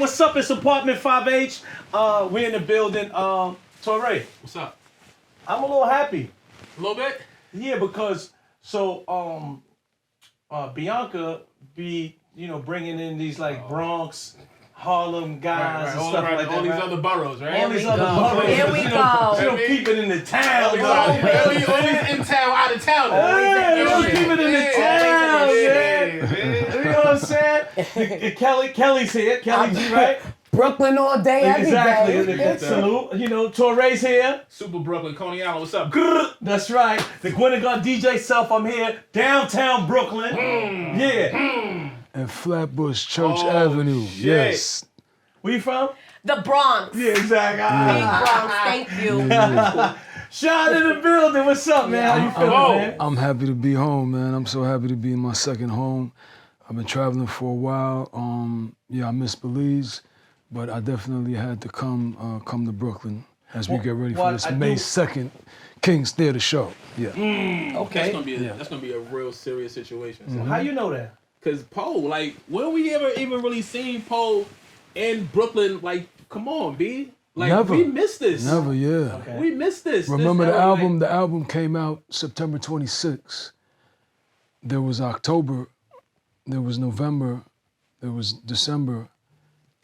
what's up? It's Apartment 5H. We're in the building. Torres. What's up? I'm a little happy. A little bit? Yeah, because Bianca be, bringing in these like Bronx, Harlem guys and stuff like that. All these other boroughs, right? All these other boroughs. Here we go. She don't keep it in the town. Always in town, out of town. Yeah, they don't keep it in the town, man. You know what I'm saying? Kelly's here. Kelly G, right? Brooklyn all day, every day. Exactly. Salute. Torres here. Super Brooklyn, Coney Island, what's up? That's right. The Gwynnegard DJ Self, I'm here. Downtown Brooklyn. Yeah. And Flatbush Church Avenue. Shit. Yes. Where you from? The Bronx. Yeah, exactly. Big Bronx, thank you. Shyne in the building. What's up, man? How you feeling, man? I'm happy to be home, man. I'm so happy to be in my second home. I've been traveling for a while. I miss Belize, but I definitely had to come to Brooklyn as we get ready for this May 2nd King's Theater show. Yeah. Okay. That's gonna be a real serious situation. So. How you know that? Cause Poe, like, when we ever even really seen Poe in Brooklyn? Like, come on, B. Like, Never. We missed this. Never, yeah. Okay. We missed this. Remember this the album? Like, The album came out September 26th. There was October. There was November. There was December.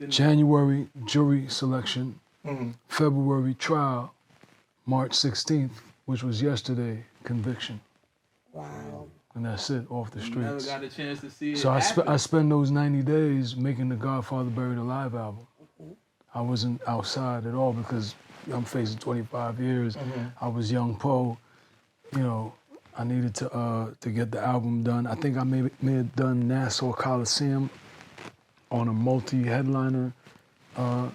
January, jury selection. February, trial. March 16th, which was yesterday, conviction. Wow. And that's it, off the never streets. got a chance to see it. So I spent those 90 days making the Godfather Buried Alive album. I wasn't outside at all because I'm facing 25 years. I was young Poe. I needed to get the album done. I think I may have done Nassau Coliseum on a multi-headliner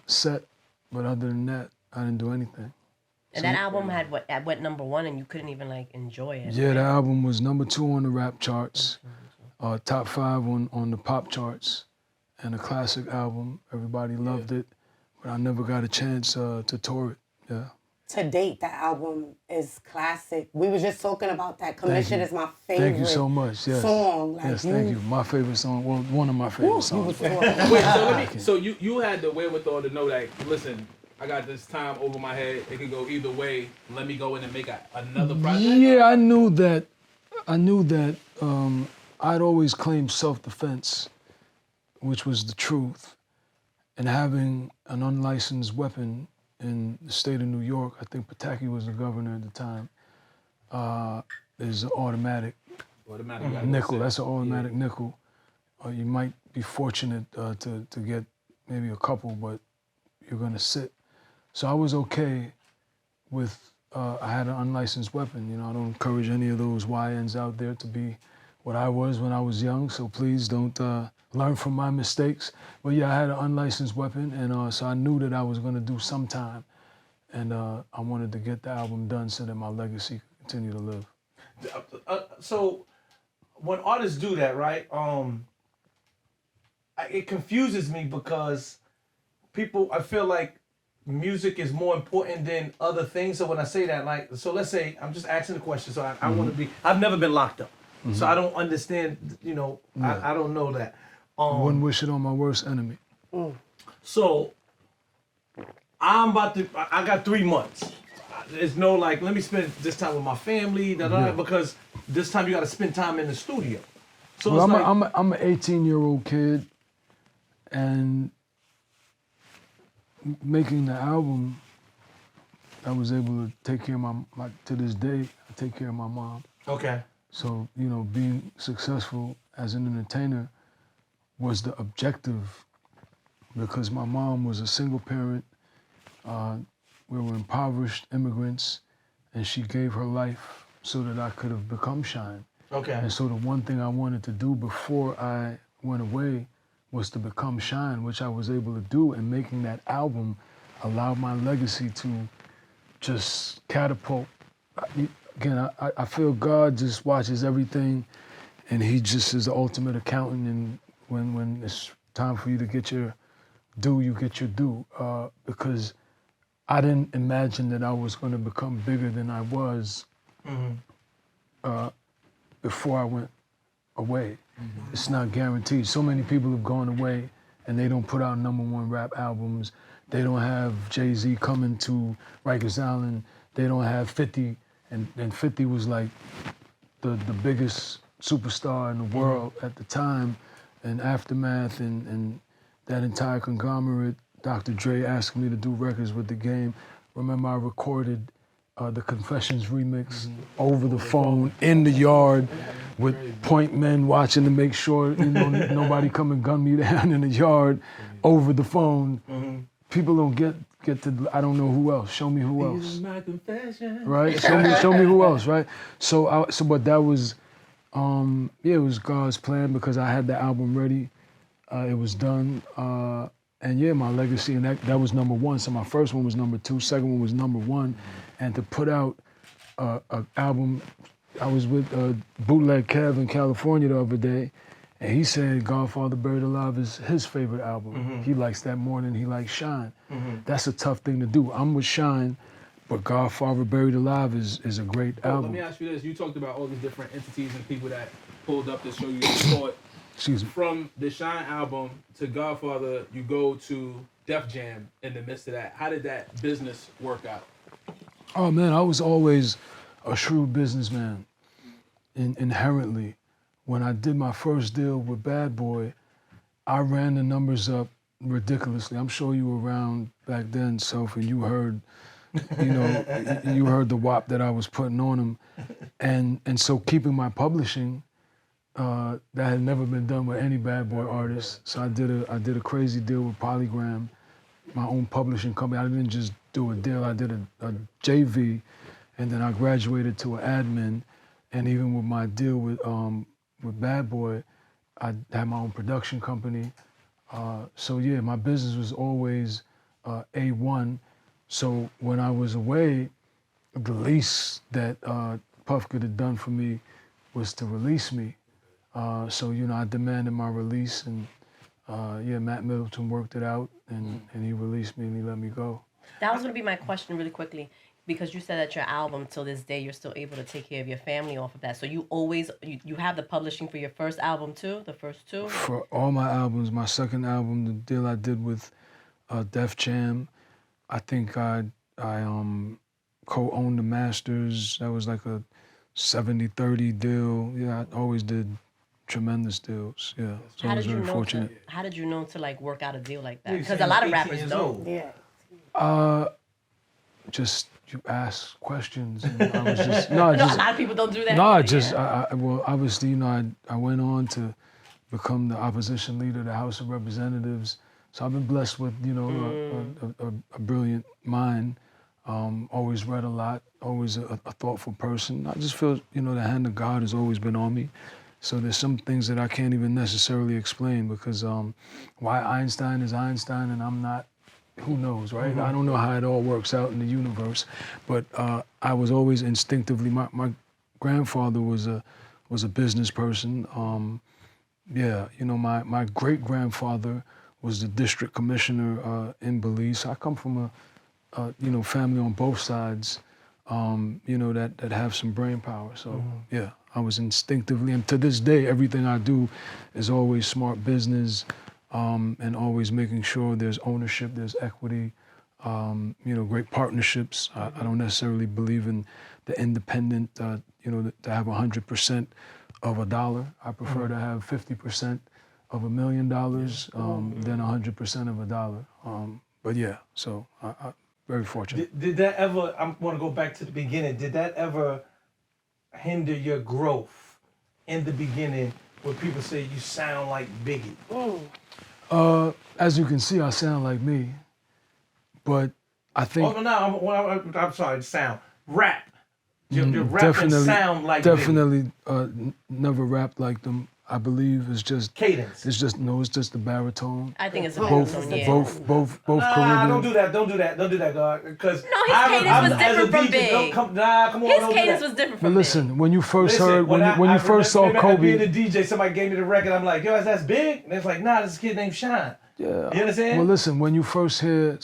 set, but other than that, I didn't do anything. And that album went #1 and you couldn't even like enjoy it. Yeah, the album was #2 on the rap charts, top 5 on the pop charts, and a classic album. Everybody loved it, but I never got a chance to tour it. Yeah. To date, that album is classic. We was just talking about that. Commission is my favorite. Thank you so much. Yes. Song. Yes, thank you. My favorite song. Well, one of my favorite songs. Wait, so you had the wherewithal to know that, listen, I got this time over my head. It could go either way. Let me go in and make another project. Yeah, I knew that. I'd always claimed self-defense, which was the truth, and having an unlicensed weapon in the state of New York, I think Pataki was the governor at the time, is an automatic nickel. That's an automatic nickel. You might be fortunate to get maybe a couple, but you're gonna sit. So I was okay with, I had an unlicensed weapon. I don't encourage any of those YNs out there to be what I was when I was young, so please don't learn from my mistakes. But yeah, I had an unlicensed weapon, and so I knew that I was gonna do some time. And I wanted to get the album done so that my legacy could continue to live. So when artists do that, right, it confuses me because I feel like music is more important than other things. So when I say that, so let's say, I'm just asking the question, so I want to I've never been locked up. So I don't understand, I don't know that. Wouldn't wish it on my worst enemy. So I got 3 months. There's no let me spend this time with my family, because this time you got to spend time in the studio. So well, it's I'm an 18-year-old kid, and making the album, I was able to take care of to this day, I take care of my mom. Okay. So, being successful as an entertainer was the objective, because my mom was a single parent. We were impoverished immigrants, and she gave her life so that I could have become Shyne. Okay. And so the one thing I wanted to do before I went away was to become Shyne, which I was able to do, and making that album allowed my legacy to just catapult. Again, I feel God just watches everything, and he just is the ultimate accountant, and when it's time for you to get your due, you get your due, because I didn't imagine that I was going to become bigger than I was before I went away. It's not guaranteed. So many people have gone away and they don't put out #1 rap albums. They don't have Jay-Z coming to Rikers Island. They don't have 50, and 50 was like the biggest superstar in the world at the time, and Aftermath and that entire conglomerate. Dr. Dre asked me to do records with The Game. Remember, I recorded the Confessions remix over the phone in the yard with point men watching to make sure nobody come and gun me down in the yard over the phone. People don't get to. I don't know who else. Show me who else. My confession. Right? Show me who else. Right? But that was, it was God's plan because I had the album ready. It was done. And yeah, my legacy, and that was #1. So my first one was #2, second one was #1. And to put out an album, I was with Bootleg Kev in California the other day, and he said Godfather Buried Alive is his favorite album. He likes that more than he likes Shyne. That's a tough thing to do. I'm with Shyne, but Godfather Buried Alive is a great album. Let me ask you this. You talked about all these different entities and people that pulled up to show you the support. Excuse me. From the Shyne album to Godfather, you go to Def Jam in the midst of that. How did that business work out? Oh man, I was always a shrewd businessman, inherently. When I did my first deal with Bad Boy, I ran the numbers up ridiculously. I'm sure you were around back then, Soph, and you heard, you heard the whop that I was putting on him. And so keeping my publishing, that had never been done with any Bad Boy artist. So I did a crazy deal with Polygram, my own publishing company. I didn't just do a deal, I did a JV, and then I graduated to an admin. And even with my deal with Bad Boy, I had my own production company. So yeah, my business was always A1. So when I was away, the least that Puff could have done for me was to release me. So I demanded my release, and Matt Middleton worked it out, and he released me and he let me go. That was going to be my question really quickly, because you said that your album, till this day, you're still able to take care of your family off of that. So you always, you have the publishing for your first album too, the first two? For all my albums, my second album, the deal I did with Def Jam, I think I co-owned the masters. That was like a 70-30 deal. Yeah, I always did tremendous deals. Yeah, so I was very fortunate. How did you know to like work out a deal like that? Yeah, Because a lot of rappers 18 years don't. old. Yeah. Just you ask questions. And I was just a lot of people don't do that. Well, obviously, I went on to become the opposition leader of the House of Representatives. So I've been blessed with, a brilliant mind. Always read a lot. Always a thoughtful person. I just feel, the hand of God has always been on me. So there's some things that I can't even necessarily explain because why Einstein is Einstein and I'm not. Who knows, right? I don't know how it all works out in the universe, but I was always instinctively. My grandfather was a business person. My great grandfather was the district commissioner in Belize. So I come from a family on both sides, that have some brain power. So I was instinctively, and to this day, everything I do is always smart business. And always making sure there's ownership, there's equity, great partnerships. I don't necessarily believe in the independent, to have 100% of a dollar. I prefer to have 50% of $1 million than 100% of a dollar. But yeah, so I'm very fortunate. Did that ever, I want to go back to the beginning, did that ever hinder your growth in the beginning where people say you sound like Biggie? As you can see, I sound like me, but I think... I'm sorry, sound. Rap. Your rapping sound like Definitely never rapped like them. I believe it's just... Cadence. It's just the baritone. I think it's a baritone, yeah. Both Caribbean. Don't do that, God. Because his cadence was different from Big. Come on, his cadence was different from But listen, when you first heard, when you first saw Kobe... Being a DJ, somebody gave me the record, I'm like, yo, that's Big? And it's like, nah, this kid named Shyne. Yeah. You understand? Well, listen, when you first see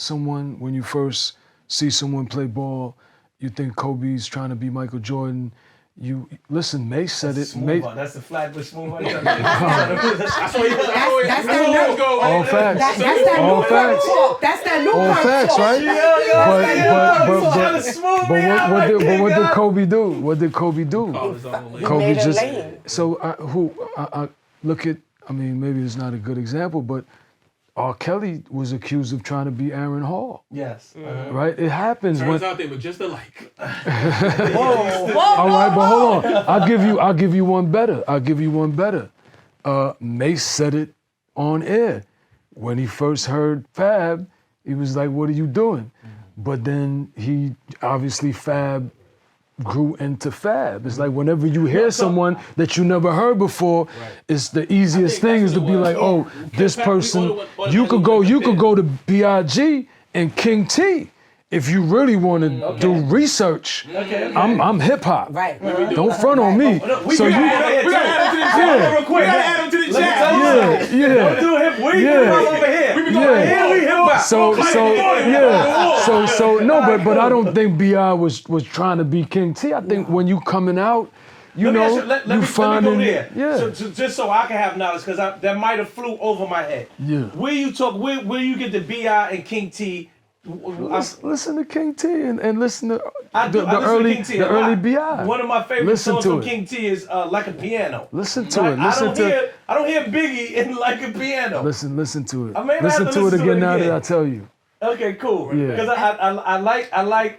someone play ball, you think Kobe's trying to be Michael Jordan, you listen. Mace said it. Smooth Mace, one. That's the Flatbush smooth one. That's that new. all facts. That's that All new facts. talk. That's that new All facts, talk. right? But what did Kobe do? What did Kobe do? He Kobe made a just lane. so I look at. I mean, maybe it's not a good example, but R. Kelly was accused of trying to be Aaron Hall. Yes. Right? It happens Turns when. out they were just alike. All right, but hold on. I'll give you one better. Mace said it on air. When he first heard Fab, he was like, "What are you doing?" But then he obviously Fab grew into Fab. It's like whenever you hear someone that you never heard before, it's the easiest thing is to be like, "Oh, this person." You could go to B.I.G. and King T. If you really want to do research, I'm hip hop. Right. Don't front on me. So you, We gotta add him to the chat. yeah. Don't do hip. We Yeah. hip hop over here. We Yeah. hip hop. So no, but I don't think B.I. was trying to be King T. I think when you coming out, Let me go finding, there. yeah. So just so I can have knowledge, because that might have flew over my head. Yeah. Where you get the B.I. and King T? Listen to King T and listen to I the listen to early King T the a lot. early B.I. One of my favorite Listen songs to from it. King T is Like a Piano. Listen to it. Listen to I don't hear Biggie in Like a Piano. listen to it. I may have Listen to to it listen to again it now again. that I tell you. Okay, cool. Yeah. Because I like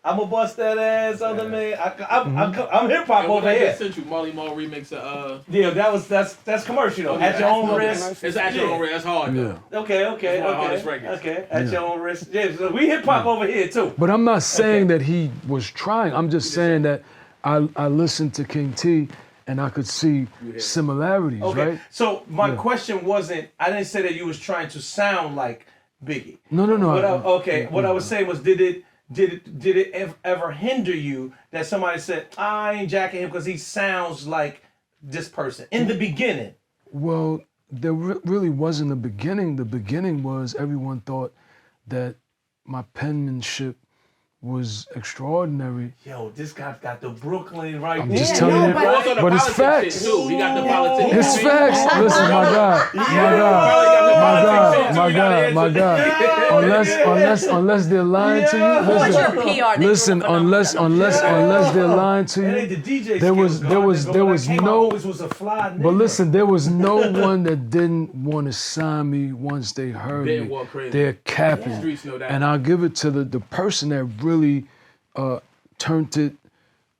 I'ma bust that ass on the man. I'm hip hop over here. Central Marley Marl remix of Yeah, that's commercial though. At your own risk. it's at your own rate. That's hard. Yeah. Okay. It's one of the hardest records. Okay. At your own risk. Yeah, so we hip hop over here too. But I'm not saying that he was trying. I'm just saying that I listened to King T and I could see similarities, Okay. right? So my question wasn't. I didn't say that you was trying to sound like Biggie. No. What I was saying was, did it ever hinder you that somebody said, I ain't jacking him because he sounds like this person in the beginning? Well, there really wasn't a beginning. The beginning was everyone thought that my penmanship was extraordinary. Yo, this guy's got the Brooklyn right I'm there. just telling you, Also the but it's politics facts. shit too. He got the politics. It's facts. Listen, my God. Unless they're lying to you, What's listen. your PR? Listen, unless they're lying to It ain't you. the DJ There was no. always was a fly nigga. But listen, there was no one that didn't want to sign me once they heard They me. walk crazy. They're capping. Streets know that. And I'll give it to the person that really turned it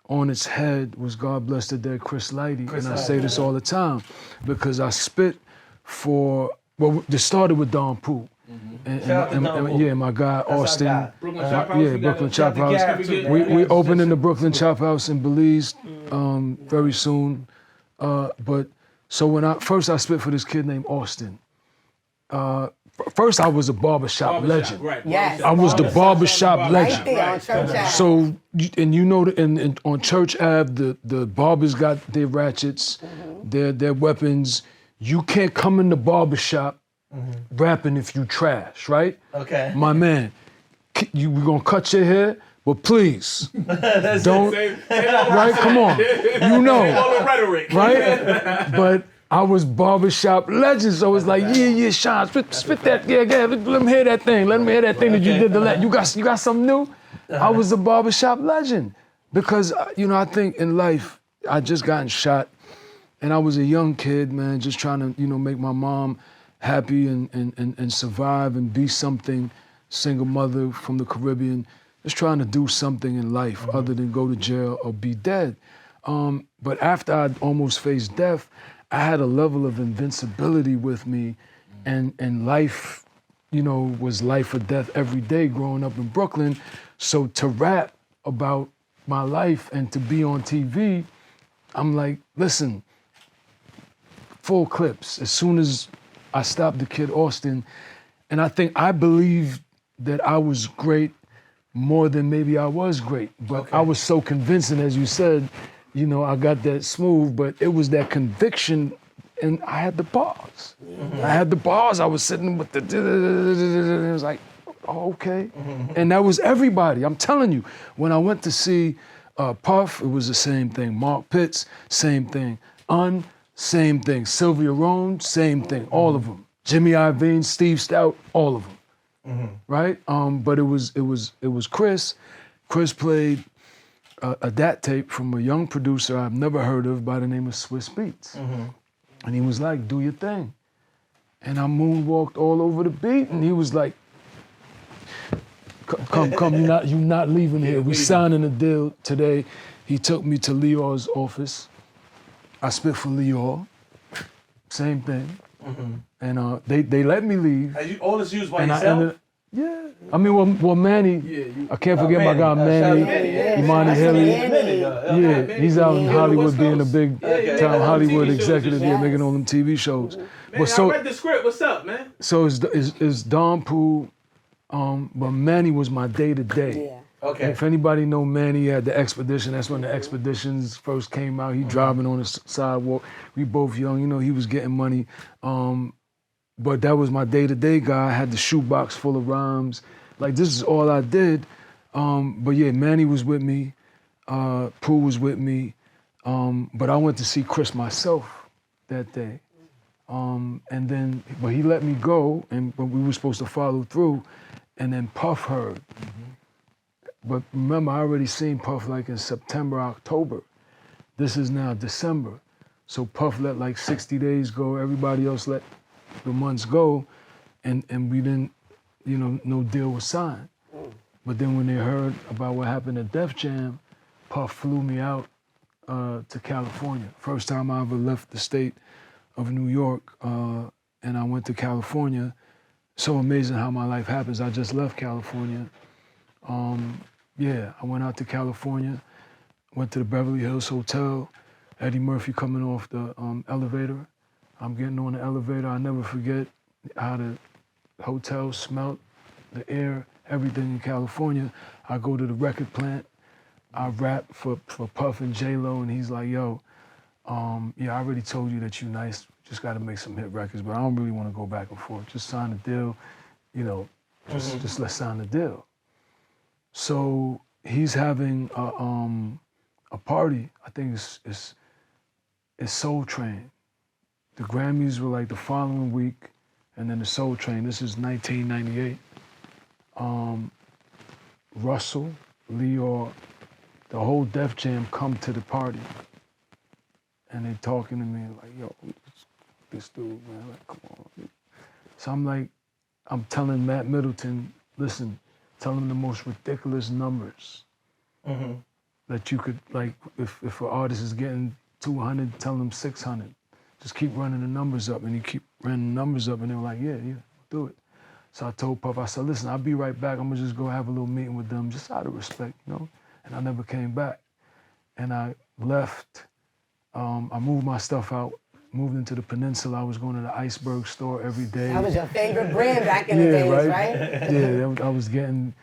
on its head was, God bless the dead, Chris Lighty. And I say this all the time because I spit for, well, it started with Don Poole. And my guy Austin. our guy. Brooklyn Chop House. Brooklyn Chop got the gap House. too. We opening the Brooklyn Chop House in Belize very soon. But so when I spit for this kid named Austin. First I was a barbershop legend. Right. Yes. I was the barbershop legend. Right there on Church Ave. So, and you know, and on Church Ave, the barbers got their ratchets, their weapons. You can't come in the barbershop rapping if you trash, right? Okay. My man, we're gonna cut your hair, but please, don't, right? Come on, you know, Rhetoric. right? But I was barbershop legend, so it's like, yeah, Shyne, spit that, yeah, let me hear that thing that you did you got something new? I was a barbershop legend because, I think in life, I just gotten shot and I was a young kid, man, just trying to, make my mom happy and survive and be something, single mother from the Caribbean, just trying to do something in life other than go to jail or be dead. But after I almost faced death, I had a level of invincibility with me, and life, was life or death every day growing up in Brooklyn. So to rap about my life and to be on TV, I'm like, listen, full clips. As soon as I stopped the kid Austin, and I believed that I was great more than maybe I was great, but I was so convincing, as you said. I got that smooth, but it was that conviction, and I had the bars. I was sitting with the, it was like, oh, okay. And that was everybody. I'm telling you, when I went to see Puff, it was the same thing. Mark Pitts, same thing. Same thing. Sylvia Rhone, same thing. All of them. Jimmy Iovine, Steve Stout, all of them. Right? But it was Chris. Chris played a DAT tape from a young producer I've never heard of by the name of Swiss Beats. And he was like, do your thing. And I moonwalked all over the beat, and he was like, come, you're not leaving here. We signing a deal today. He took me to Lior's office. I spit for Lior, same thing. And they let me leave. All is used by And yourself? I mean, well, Manny, I can't forget my guy Manny, Imani Hilly. He's out in Hollywood being a big time Hollywood executive here, making all them TV shows. Man, But I read the script. What's up, man? So it's Don Pooh, but Manny was my day-to-day. Yeah. Okay. If anybody know Manny, he had the Expedition. That's when the Expeditions first came out. He driving on the sidewalk. We both young, you know, he was getting money. But that was my day-to-day guy. I had the shoebox full of rhymes. Like, this is all I did. But yeah, Manny was with me. Pooh was with me. But I went to see Chris myself that day. But he let me go, but we were supposed to follow through. And then Puff heard. But remember, I already seen Puff like in September, October. This is now December. So Puff let like 60 days go. Everybody else let the months go. And we didn't, you know, no deal was signed. But then when they heard about what happened at Def Jam, Puff flew me out to California. First time I ever left the state of New York, and I went to California. So amazing how my life happens. I just left California. I went out to California, went to the Beverly Hills Hotel. Eddie Murphy coming off the elevator. I'm getting on the elevator. I never forget how the hotel smelled, the air, everything in California. I go to the record plant. I rap for Puff and J-Lo, and he's like, yo, I already told you that you nice. Just got to make some hit records, but I don't really want to go back and forth. Just sign the deal, you know. Just let's sign the deal. So he's having a party. I think it's Soul Train. The Grammys were like the following week, and then the Soul Train. This is 1998. Russell, Lior, the whole Def Jam come to the party, and they talking to me like, yo, this dude, man, like, come on. So I'm telling Matt Middleton, listen, tell him the most ridiculous numbers that you could, like, if an artist is getting 200, tell them 600. Just keep running the numbers up, and you keep running the numbers up, and they were like, yeah, do it. So I told Puff, I said, listen, I'll be right back. I'm gonna just go have a little meeting with them, just out of respect, you know? And I never came back. And I left, I moved my stuff out, moved into the Peninsula. I was going to the Iceberg store every day. That was your favorite brand back in the days, right? Yeah, I was getting,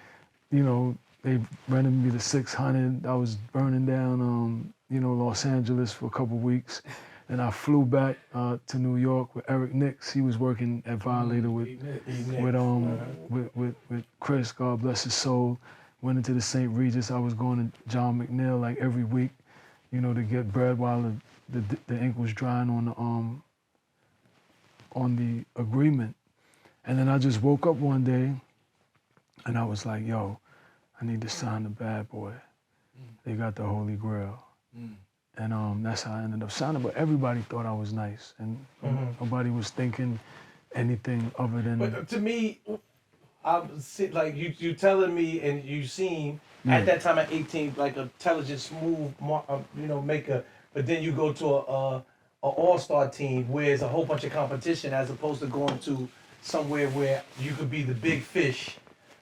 you know, they rented me the 600. I was burning down, Los Angeles for a couple weeks. And I flew back to New York with Eric Nix. He was working at Violator with Chris, God bless his soul. Went into the St. Regis. I was going to John McNeil like every week, you know, to get bread while the ink was drying on the agreement. And then I just woke up one day and I was like, yo, I need to sign the Bad Boy. They got the Holy Grail. And that's how I ended up signing. But everybody thought I was nice, and nobody was thinking anything other than. But to me, I'm like you telling me, and you seen at that time at 18, like a intelligent, smooth, maker. But then you go to a all-star team where there's a whole bunch of competition, as opposed to going to somewhere where you could be the big fish.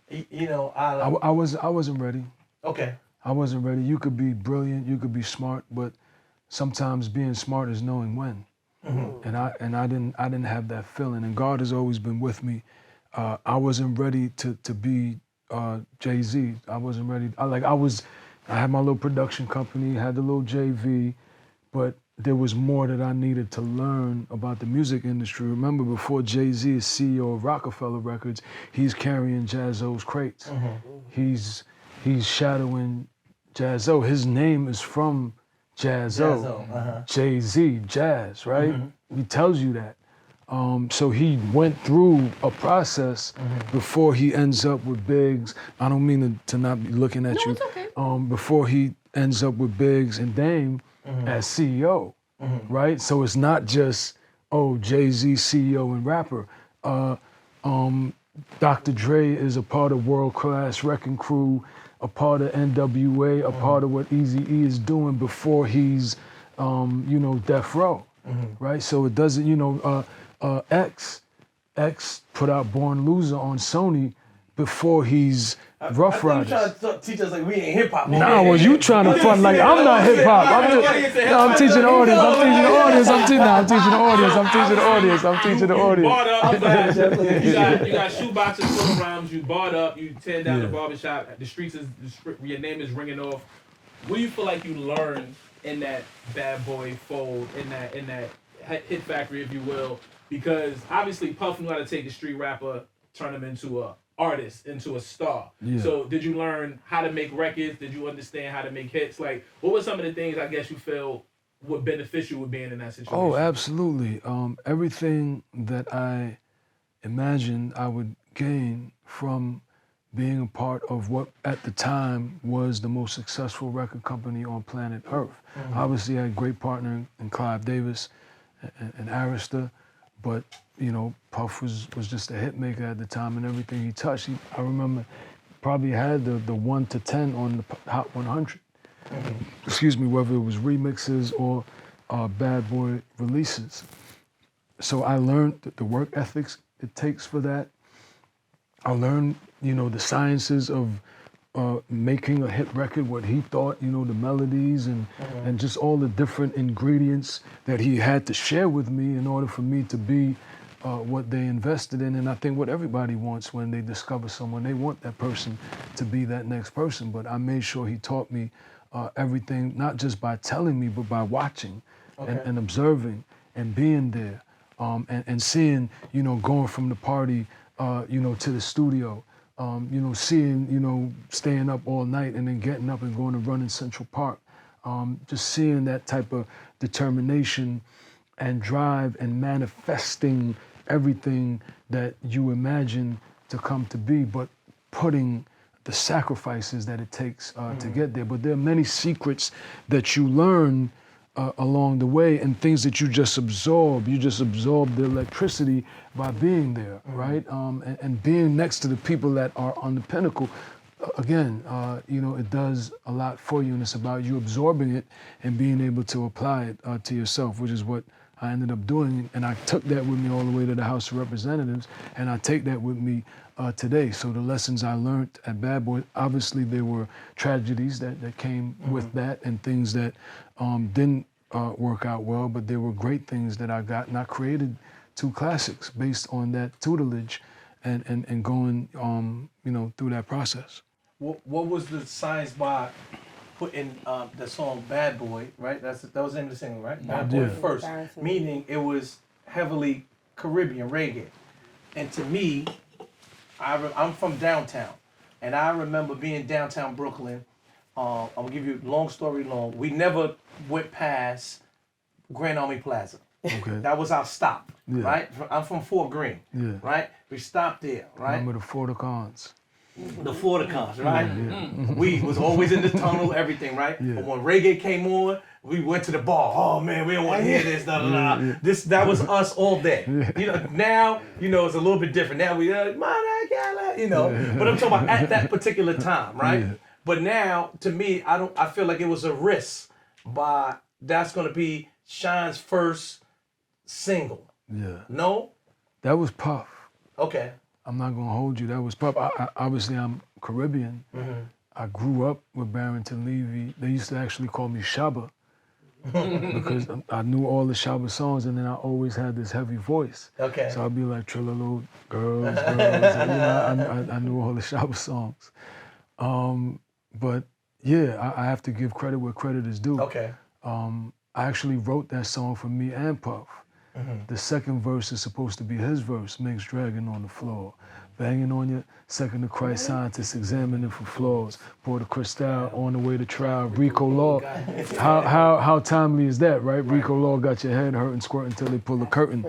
I wasn't ready. Okay. I wasn't ready. You could be brilliant, you could be smart, but sometimes being smart is knowing when. And I didn't have that feeling. And God has always been with me. I wasn't ready to be Jay-Z. I wasn't ready. I had my little production company, had the little JV, but there was more that I needed to learn about the music industry. Remember, before Jay-Z is CEO of Rockefeller Records, he's carrying Jaz-O's crates. He's shadowing Jazzo. His name is from Jazzo. Jay-Z, Jazz, right? He tells you that. So he went through a process before he ends up with Biggs. I don't mean to not be looking at you. It's okay. Before he ends up with Biggs and Dame as CEO, right? So it's not just, Jay-Z, CEO and rapper. Dr. Dre is a part of World Class Wrecking Crew, a part of NWA, a part of what Eazy-E is doing before he's, Death Row, right? So it doesn't, X put out Born Loser on Sony before he's Rough Riders. You trying to teach us like we ain't hip hop. Nah, well, you trying to front like I'm not hip hop. I'm teaching the audience. I'm teaching the audience. You bought up. You got shoeboxes full of rhymes. You bought up. You tear down the barbershop. The streets is your name is ringing off. What do you feel like you learned in that Bad Boy fold, in that hit factory, if you will? Because obviously Puff knew how to take a street rapper, turn him into a artist, into a star. Yeah. So did you learn how to make records? Did you understand how to make hits? Like, what were some of the things I guess you feel were beneficial with being in that situation? Oh, absolutely. Everything that I imagined I would gain from being a part of what at the time was the most successful record company on planet Earth. Obviously I had a great partner in Clive Davis and Arista, but Puff was just a hit maker at the time, and everything he touched, I remember, probably had the 1 to 10 on the Hot 100. Excuse me, whether it was remixes or Bad Boy releases. So I learned the work ethics it takes for that. I learned, the sciences of making a hit record, what he thought, the melodies and just all the different ingredients that he had to share with me in order for me to be what they invested in. And I think what everybody wants when they discover someone, they want that person to be that next person. But I made sure he taught me everything, not just by telling me, but by watching and observing and being there and seeing, going from the party, to the studio. Seeing, staying up all night and then getting up and going to run in Central Park. Just seeing that type of determination and drive and manifesting everything that you imagine to come to be, but putting the sacrifices that it takes to get there. But there are many secrets that you learn along the way and things that you just absorb. You just absorb the electricity by being there, right? And being next to the people that are on the pinnacle. Again, it does a lot for you, and it's about you absorbing it and being able to apply it to yourself, which is what I ended up doing. And I took that with me all the way to the House of Representatives, and I take that with me today. So the lessons I learned at Bad Boy, obviously there were tragedies that came with that and things that didn't work out well, but there were great things that I got, and I created 2 classics based on that tutelage and going through that process. What was the science by putting the song Bad Boy, right? That was the name of the single, right? Bad Boy first, meaning it was heavily Caribbean reggae. And to me, I'm from downtown, and I remember being downtown Brooklyn. I'm gonna give you long story long. We never went past Grand Army Plaza. Okay. That was our stop, right? I'm from Fort Greene, right? We stopped there, right? Remember the Forticons. The Forticons, right? We was always in the tunnel, everything, right? But when reggae came on, we went to the bar. Oh man, we don't want to hear this, That was us all day. Now, it's a little bit different. Now we, but I'm talking about at that particular time, right? Yeah. But now, to me, I feel like it was a risk that's gonna be Shyne's first single. Yeah. No? That was Puff. Okay. I'm not gonna hold you. That was Puff. Obviously, I'm Caribbean. I grew up with Barrington Levy. They used to actually call me Shabba because I knew all the Shabba songs, and then I always had this heavy voice. Okay. So I'd be like, Trillalo, girls. And, I knew all the Shabba songs. But yeah, I have to give credit where credit is due. Okay. I actually wrote that song for me and Puff. The second verse is supposed to be his verse, Mix Dragon on the floor. banging on you. Second to Christ, scientists examining for flaws. Porter Cristal on the way to trial. Rico Law, how timely is that, right? Rico Law got your head hurting, squirting until they pull the curtain.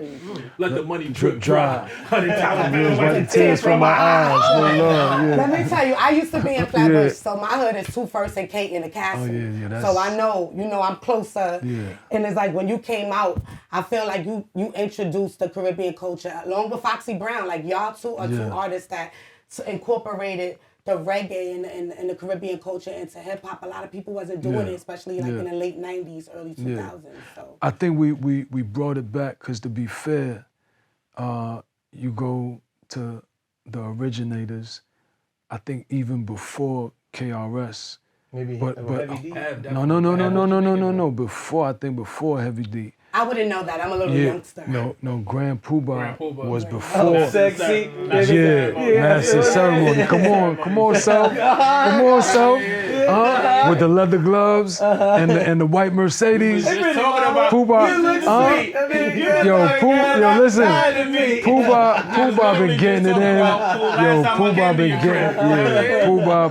Let the money drip dry. Wipe the tears from my eyes. No love, yeah. Let me tell you, I used to be in Flatbush, so my hood is 2 First and Kate in the Castle. Oh, yeah, that's... So I know, I'm closer. Yeah. And it's like when you came out, I feel like you introduced the Caribbean culture along with Foxy Brown. Like y'all two are two artists that incorporated the reggae and the Caribbean culture into hip hop. A lot of people wasn't doing it, especially like in the late 90s, early 2000s. So I think we brought it back because, to be fair, you go to the originators, I think even before KRS. Maybe but Heavy D. No. Before Heavy D. I wouldn't know that. I'm a little youngster. No, Grand Poobah was before. Oh, sexy. Master Ceremony. Come on, Self. With the leather gloves and the white Mercedes. Just talking about Poobah. Listen. Poobah been getting it in.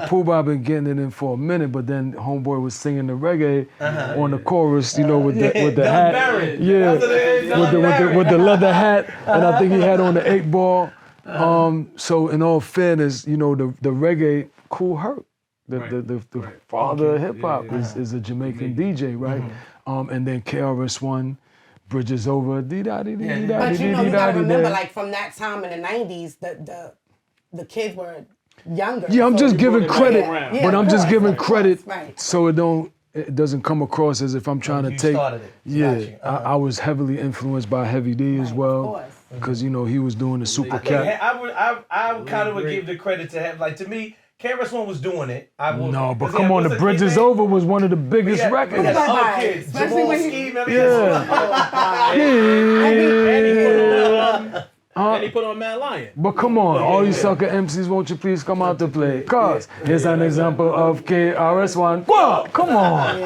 Poobah been getting it in for a minute, but then Homeboy was singing the reggae on the chorus, with the hat. Yeah, with the leather hat, and I think he had on the 8-ball. So in all fairness, the reggae, Kool Herc, the father of hip hop is a Jamaican DJ, right? And then KRS-One, Bridges Over, But you gotta remember, like from that time in the 90s, the kids were younger. Yeah, I'm just giving credit, but I'm just giving credit right. so it doesn't come across as if I'm trying to take. Started it. Yeah, I was heavily influenced by Heavy D as well, because he was doing the Super Cat. I kind of would give the credit to him. Like to me, KRS-One was doing it. No, but come on, The Bridges Over was one of the biggest records. Especially when and he put on Mad Lion. But come on, all you sucker MCs, won't you please come out to play? Cause here's an example of KRS-One. Whoa, come on.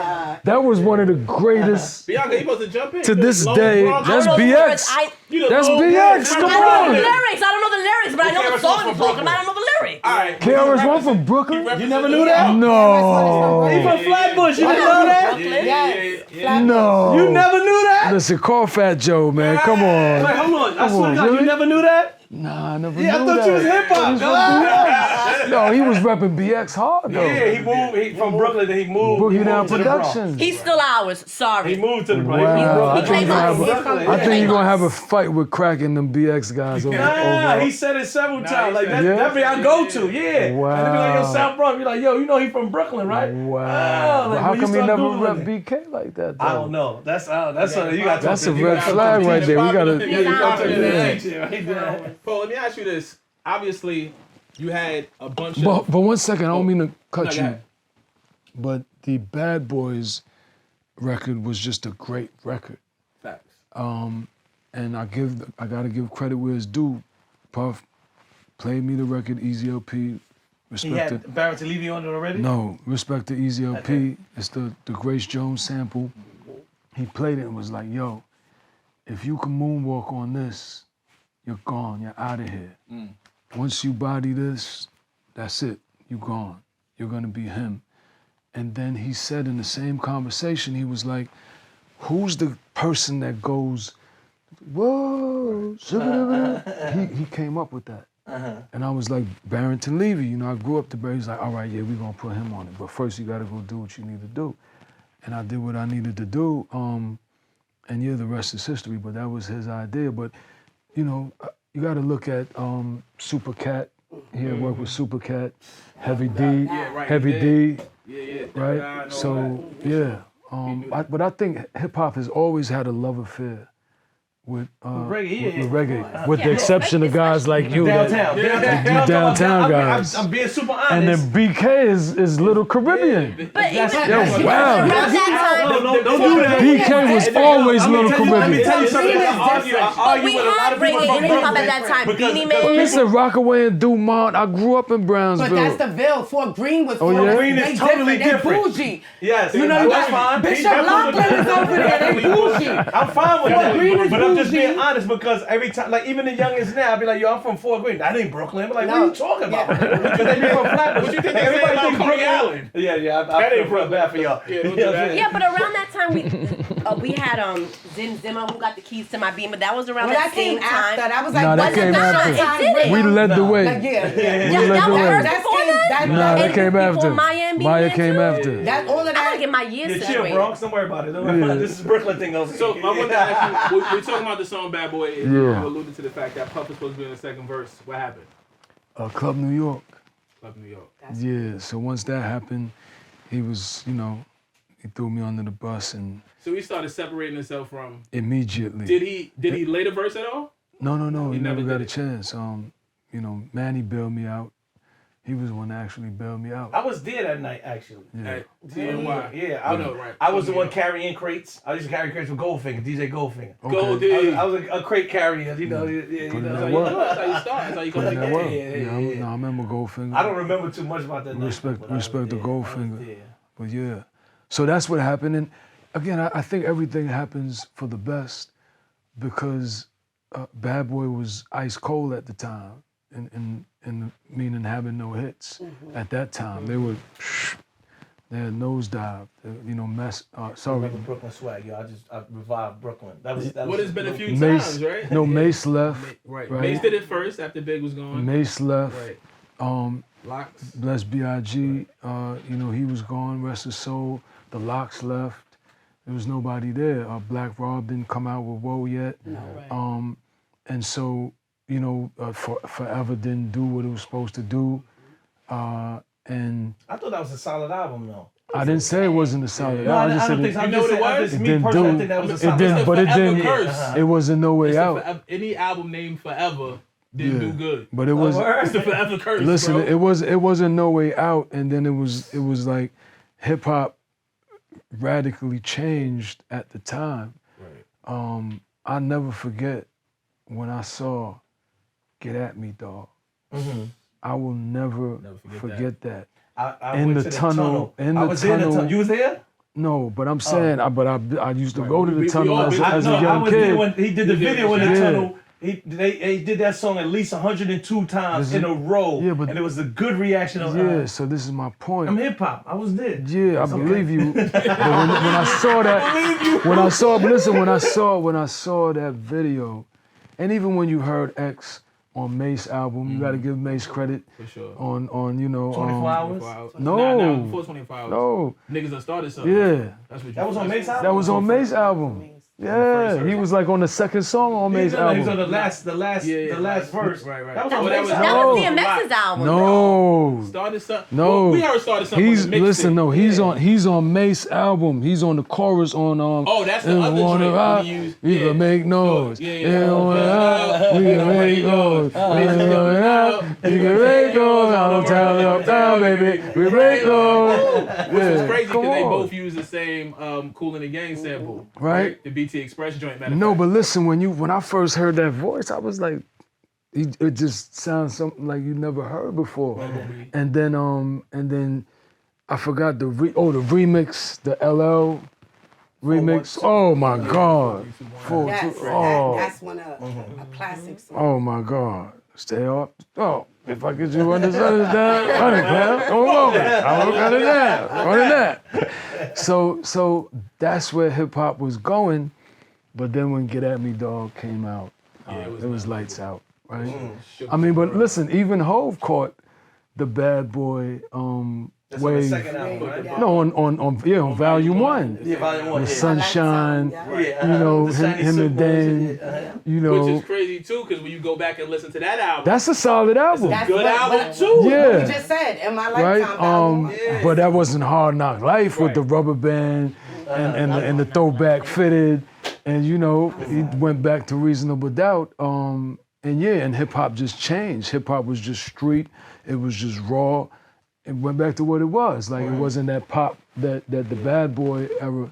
That was one of the greatest. Bianca, you supposed to jump in. To this day, that's BX. That's BX, come I don't know on. the lyrics. I don't know the lyrics, but I know the song you're talking about. I don't know the lyrics. All right. KRS-One from Brooklyn? You never knew that? No. He from Flatbush. You didn't know that? Yeah. No. You never knew that? Listen, call Fat Joe, man. Come on. Wait, hold on. I swear to God, really? you never knew that? Nah, I never Yeah, I knew thought that. you was hip hop. No, he was repping BX hard though. Yeah, he moved from Brooklyn. Then he moved. Boogie Down to the Bronx. Productions. He's still ours. Sorry. He moved to the Bronx. Wow. He claims us. I think you're gonna have a fight with Crack and them BX guys over. Nah, he said it several times. Like that be our go-to. Yeah. Wow. And they be like, yo, South Bronx. Be like, yo, he from Brooklyn, right? Wow. Like, how when come you he start never Googling rep BK like that though? I don't know. That's what you got. That's a red flag right there. We gotta. Paul, let me ask you this. Obviously, you had a bunch of. But 1 second, I don't mean to cut you. ahead. But the Bad Boys record was just a great record. Facts. And I gotta give credit where it's due. Puff played me the record, Easy LP. He had Barrett to leave you on it already? No, respect to Easy LP. It's the Grace Jones sample. He played it and was like, yo, if you can moonwalk on this, you're gone, you're out of here. Once you body this, that's it, you're gone. You're gonna be him. And then he said in the same conversation, he was like, who's the person that goes, whoa, he came up with that. And I was like, Barrington Levy, I grew up to Barry. He's like, all right, yeah, we're gonna put him on it. But first you gotta go do what you need to do. And I did what I needed to do. And yeah, the rest is history, but that was his idea. But, you gotta look at Super Cat. He had worked with Super Cat, Heavy D, Heavy D, right? So, yeah. But I think hip hop has always had a love affair with reggae, with the exception of guys like you, downtown guys. I'm being super honest. And then BK is Little Caribbean. But even wow. Don't do that. BK was always Little Let me Caribbean. tell you something. I argue we with a lot had of people reggae from in hip hop at Brooklyn. that time. Because- Beanie because Man. Listen, Rockaway and Dumont, I grew up in Brownsville. But that's the Ville. Fort Green was Oh, yeah? Green is totally different. They bougie. Yes, You know, that's fine. Bishop Lockland is over there. They bougie. I'm fine with Green is that. But I'm just being honest because every time, like even the youngest now, I'll be like, yo, I'm from Fort Greene. That ain't Brooklyn. I'm like, what are you talking about? Because they be from Flatbush. What you think they say about Coney Island? Yeah. I feel bad for y'all. Yeah, don't do that. Yeah, but around that time we had Zimmer who got the keys to my Beamer. That was around that came same time. after. That was like Nah, that came after. We led the way. Like, yeah. We led the way. That came after. Maya came after. That all of I gotta that. get my years Yeah, chill, separated. Bronx. Don't worry about it. Don't worry about it. This is Brooklyn thing over So here. I wanted to ask you, we're talking about the song Bad Boy, and you Yeah. alluded to the fact that Puff was supposed to be in the second verse. What happened? Club New York. Club New York. Yeah, so once that happened, he was, he threw me under the bus and So he started separating himself from. immediately. Did he lay the verse at all? No, he He never never got did a it. chance. Manny bailed me out. He was the one that actually bailed me out. I was there that night actually. Yeah. At TNY. Yeah, I know, right. I was the New one York. carrying crates. I used to carry crates with Goldfinger, DJ Goldfinger. Gold Okay. Dig. I was a crate carrier, you know. Put in know. that work. That's how you start. That's how you come Put in that together. work. Yeah. I remember Goldfinger. I don't remember too much about that night. Respect but I was the there. Goldfinger. I was there. But yeah, so that's what happened. And again, I think everything happens for the best because Bad Boy was ice cold at the time, and meaning having no hits at that time. They had nosedive. Sorry. Remember Brooklyn swag, yo. I revived Brooklyn. That was What has been a few Mace, times, right? no, Mace left. Right. Right. Mace did it first after Big was gone. Mace left. Right. Locks. Bless B.I.G. He was gone. Rest his soul. The Locks left. There was nobody there. Black Rob didn't come out with Woe yet. No, right. And so, Forever didn't do what it was supposed to do. And I thought that was a solid album, though. I didn't say it wasn't a solid No, album. I don't think so. I'm You know just what it saying, was? me It personally, I didn't think that was a do- solid it didn't, album. but it Forever didn't. curse. It wasn't no way out. Any album named Forever didn't do good. But it was. It's the Forever curse, Listen, bro. it wasn't no way out, and then it was like hip hop radically changed at the time. Right. I'll never forget when I saw "Get at Me, Dog." Mm-hmm. I will never forget that. I In went the to tunnel, in I the was in the tunnel. tunnel. You was there? No, but I'm saying, I used to go to the We tunnel all as, been- as No, a I young was there kid. when he did the You did video in the yeah. tunnel. They did that song at least 102 times in a row, Yeah, but- and it was a good reaction. Of, Yeah, so this is my point. I'm hip hop. I was there. Yeah, I It's okay. believe you. But when I saw that, when I saw that video, and even when you heard X on Mace album, you got to give Mace credit For sure. on 24 hours. No. Nah, before 24 hours. No, Niggas done started something. yeah, That's what you That was on Mace album. that was on Mace album. Yeah, he was like on the second song on Mace He was on album. the last verse. Right. That was Oh, on that Mace was- album. That No. was DMX's album. No, Started something. no. Well, we heard started something. He's on the mixtape. listen. No, he's on Mace album. He's on the chorus on Oh, that's the other Wanna joint Rock, when he used- we yeah. can make noise. Yeah. We can make noise. We can make noise. Uptown, baby. We make noise. Which is crazy come because they on. both use the same Cool in the Gang sample. Right. The BT Express joint. matter of No, fact. but listen, when I first heard that voice, I was like, it just sounds something like you never heard before. And then I forgot the remix, the LL remix. Oh my God. That's one of a classic song. Oh my God. Stay up. Oh, if I get you under sun down, run it, man. Don't over. I'm running that. Running that. So that's where hip hop was going. But then when Get At Me Dog came out, it was lights out, right? I mean, but listen, even Hove caught the Bad Boy That's on the wave. second album, right? No, on Volume 1. Yeah, Volume 1. The Yeah. Sunshine, Yeah. you know, The him Shiny and Silk Dan, Boys, yeah. you Which know, is crazy too, because when you go back and listen to that album, that's a solid album, That's good what- album what- too. Yeah. We just said in my right? lifetime. album. But that wasn't Hard Knock Life with the rubber band and the throwback fitted, and you know, he went back to Reasonable Doubt. And hip hop just changed. Hip hop was just street. It was just raw. It went back to what it was. Like it wasn't that pop that the Bad Boy era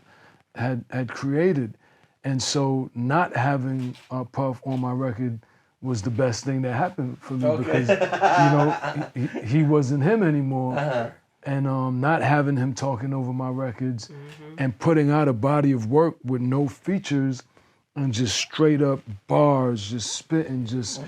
had created. And so not having Puff on my record was the best thing that happened for me because, you know, he wasn't him anymore. And not having him talking over my records and putting out a body of work with no features and just straight up bars, just spitting, just,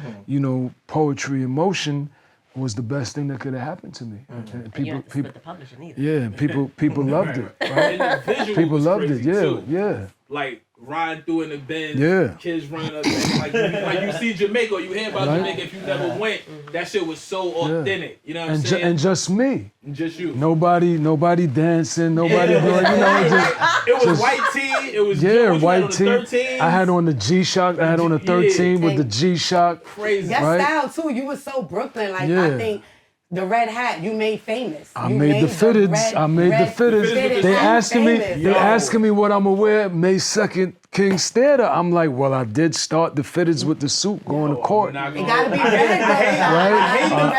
poetry, emotion was the best thing that could have happened to me. And And you don't have to split the publishing either. yeah, and people loved it, right? And the visual People was loved crazy it, yeah, too. yeah. Like riding through in the Benz, Yeah. kids running up, like you see Jamaica, or you hear about Right. Jamaica if you never went. That shit was so authentic. You know what I'm And, saying? and just me. Just you. Nobody dancing, nobody doing, It was just- white tee. It was yeah, what you had white on the tee. 13s. I had on the G-Shock. I had on the 13 with the G-Shock. Crazy. Your Right? style too. You was so Brooklyn. Like Yeah. I think the red hat you made famous. I You made the fitteds. red- I made the red fitteds. fitteds They was asking me. famous. They asking me what I'm gonna wear May 2nd, King's Theater. I'm like, well, I did start the fitteds with the suit going to court. Not It gonna gotta be lie. red. Right? I hate the Red.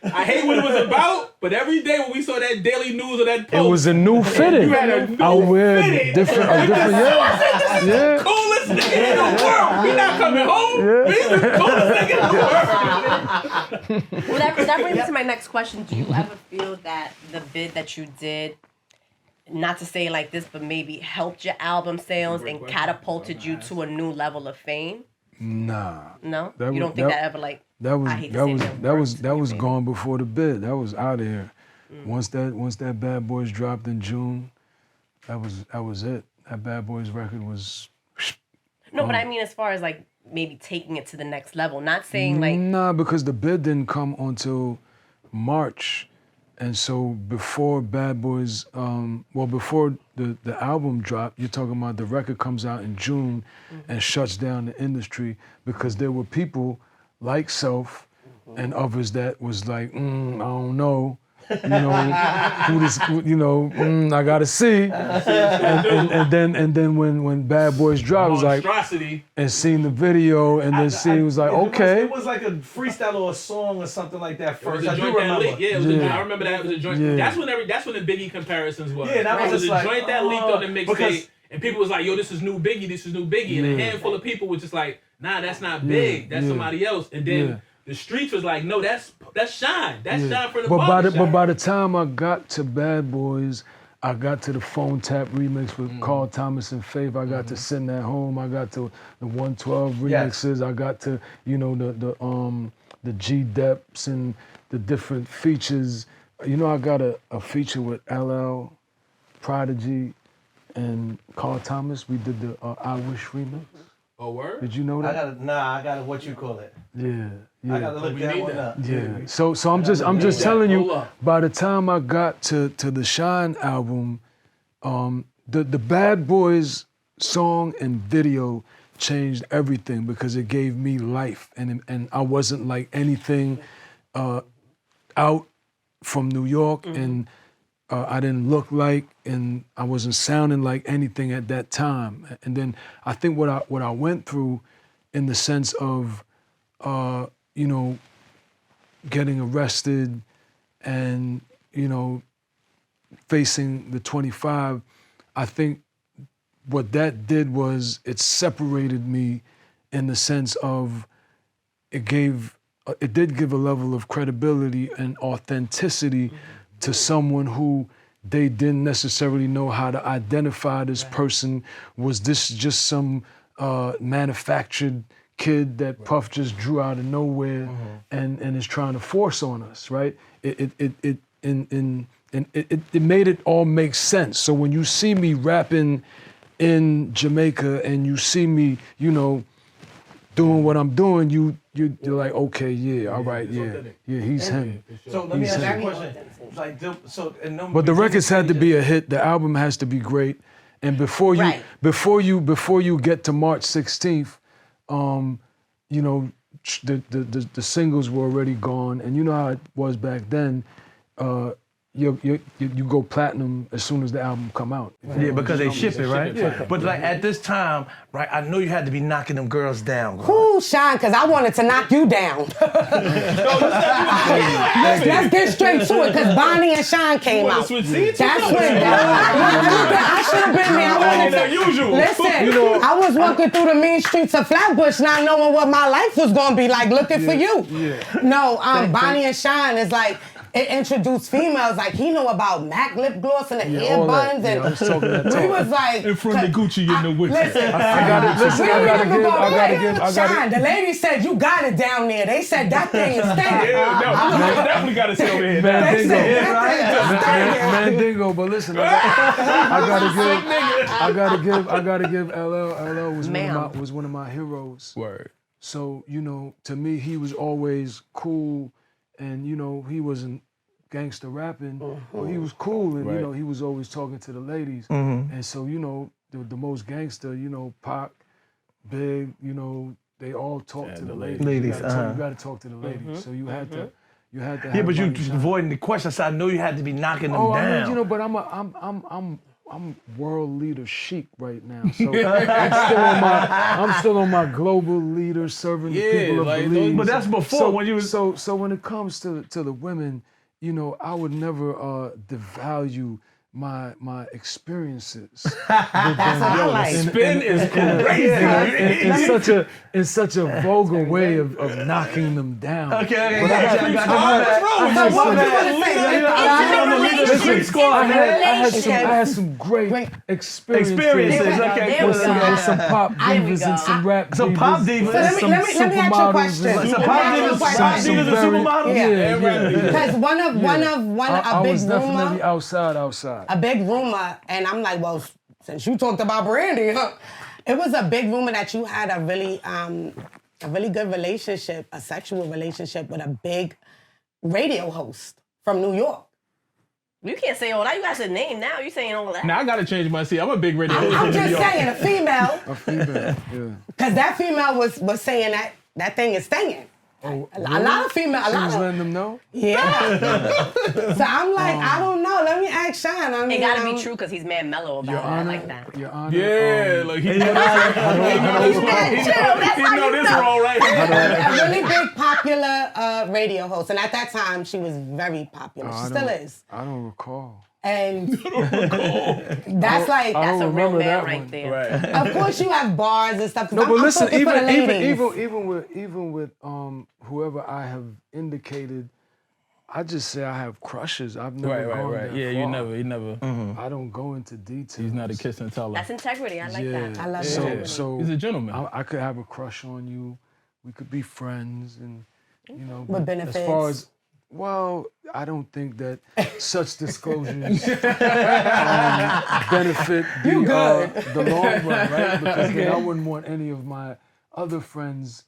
fact. I hate what it was about. But every day when we saw that Daily News or that It post, was a new fitted. you had a new I'll wear fitted. different, yeah. coolest nigga in the world. He not coming home. He's the coolest nigga in the world. Well, that brings me to my next question. Do you ever feel that the bid that you did, not to say like this, but maybe helped your album sales and catapulted you to a new level of fame? Nah. No? That You don't was- think that- that ever like, That was I hate to that say was that that word was to that you, was baby. gone before the bid. That was out of here. Once that Bad Boys dropped in June, that was it. That Bad Boys record was. no, but I mean as far as like maybe taking it to the next level, not saying like, Nah, because the bid didn't come until March, and so before Bad Boys, before the album dropped, you're talking about the record comes out in June and shuts down the industry because there were people like Self and others that was like, I don't know. Who this, I gotta see. And then when Bad Boys dropped, it was like, Monstrosity. and seen the video, and then see, it was like, okay. It was like a freestyle or a song or something like that It was first. a I do joint that remember. leaked. Yeah, it was a Yeah. joint. I remember that. It was a joint. Yeah. That's when the Biggie Comparisons was. Yeah, that It was was just a like, joint that leaked on the because- mixtape. And people was like, yo, this is new Biggie, this is new Biggie. And a Yeah. handful of people was just like, nah, that's not Big, that's yeah. somebody else. And then Yeah. the streets was like, no, that's Shyne. That's Shyne from the But barbershop. by the time I got to Bad Boys, I got to the Phone Tap remix with Carl Thomas and Faith. I got to Send That Home. I got to the 112 remixes. I got to the G Deps and the different features. I got a feature with LL, Prodigy, and Carl Thomas. We did the I Wish remix. Oh, word? Did you know I that? gotta what you call it. Yeah. I gotta look we that need one that. up. Yeah. So I'm just telling Hold you, up. by the time I got to the Shyne album, the Bad Boys song and video changed everything because it gave me life, and I wasn't like anything out from New York, and I didn't look like, and I wasn't sounding like anything at that time. And then I think what I went through, in the sense of getting arrested and, facing the 25, I think what that did was it separated me in the sense of it did give a level of credibility and authenticity to someone who they didn't necessarily know how to identify this person. Was this just some manufactured kid that Puff just drew out of nowhere and is trying to force on us, right? It made it all make sense. So when you see me rapping in Jamaica and you see me, doing what I'm doing, you're like, okay, yeah, all right, yeah, he's him. So let me ask you a Very question. authentic. But the records had to be a hit. The album has to be great. And before you get to March 16th, the singles were already gone, and you know how it was back then. You go platinum as soon as the album come out. Yeah, because they ship it, right? Yeah. But like at this time, right, I know you had to be knocking them girls down. Who, Shyne? Because I wanted to knock you down. Let's get straight to it, because Bonnie and Shyne came out. Switch seats? That's when I should have been there. I wanted to, Usual. listen, I was walking through the mean streets of Flatbush not knowing what my life was going to be like looking for you. No, Bonnie and Shyne is like, it introduced females. Like he knew about MAC lip gloss and the hair all that. buns, Yeah, and I was talking that we talk. was like, In front of Gucci in the whip. Listen, I gotta give. Shine, the lady said you got it down there. They said that thing is stinking. Yeah, no, you definitely got to sit over here. They Mandingo. said that thing is stinking. Mandingo, but listen, I gotta give LL was one of my heroes. Word. So, you know, to me, he was always cool, and, you know, he wasn't gangster rapping, but he was cool, and, you know, he was always talking to the ladies. And so, you know, the most gangster, you know, Pac, Big, you know, they all talk to the ladies. You gotta talk to the ladies. So you had to Yeah, but you just avoiding the question, so I know you had to be knocking them down. I mean, you know, but I'm world leader chic right now, so I'm still on my global leader serving the people of Belize. But that's before when you was so when it comes to the women, you know, I would never devalue my experiences. That's what I like. Spin is crazy. In such a vulgar way of knocking them down. Okay, But I had some great experiences okay. with some pop divas and some rap divas. Some pop divas. So let me ask you a question. Some pop divas and supermodels. Yeah. Because one of I a big was definitely rumor, outside. a big rumor, and I'm like, well, since you talked about Brandy, it was a big rumor that you had a really good relationship, a sexual relationship with a big radio host from New York. You can't say all that. You got to name now. You saying all that. Now I gotta change my seat. I'm a big radio host. I'm in just New York. saying, a female, Yeah. because that female was saying that thing is stinging. A lot of females. She was letting them know? Yeah. So I'm like, I don't know. Let me ask Shyne. I mean, It got to be true because he's mad mellow about it. I like that. Your Honor. Yeah, like he know this role right here. a really big popular radio host, and at that time she was very popular. She still is. I don't recall. And that's like, That's a real remember man that right one. there. Right. of course you have bars and stuff. No, but listen, I'm for the ladies. even with whoever I have indicated, I just say I have crushes. I've never gone that Yeah, far. you never. I don't go into details. He's not a kiss and teller. That's integrity. I like that. I love so, it. So He's a gentleman. I could have a crush on you. We could be friends, and you know. With but benefits. As far as I don't think that such disclosures benefit the long run, right? Because then I wouldn't want any of my other friends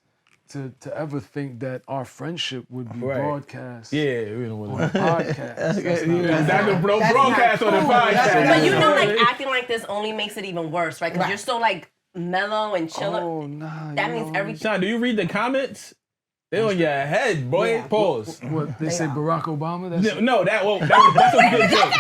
to ever think that our friendship would be broadcast. Yeah, we don't want to. Podcast. That's the broadcast on the podcast. But you know, like acting like this only makes it even worse, right? Because you're so like mellow and chilling. Oh, nah. That means everything. Sean, do you read the comments? They on your head, boy. Yeah. Pause. What they say, Barack Obama? That's No, that's a good joke.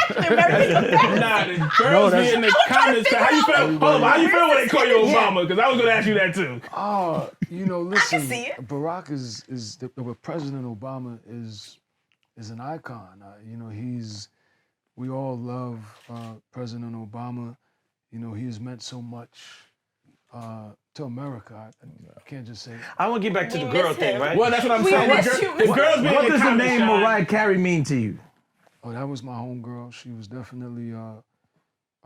Nah, the girls be in the comments. How you feel? Hold on, how you feel when they call you Obama? Because I was gonna ask you that too. Oh, you know, listen. see it. Barack is President Obama is an icon. You know, we all love President Obama. You know, he has meant so much to America. I can't just say. I want to get back to the We girl miss thing, him. right? Well, that's what I'm We saying. miss you. The girls be in What the does the comments, name Sean. Mariah Carey mean to you? Oh, that was my homegirl. She was definitely a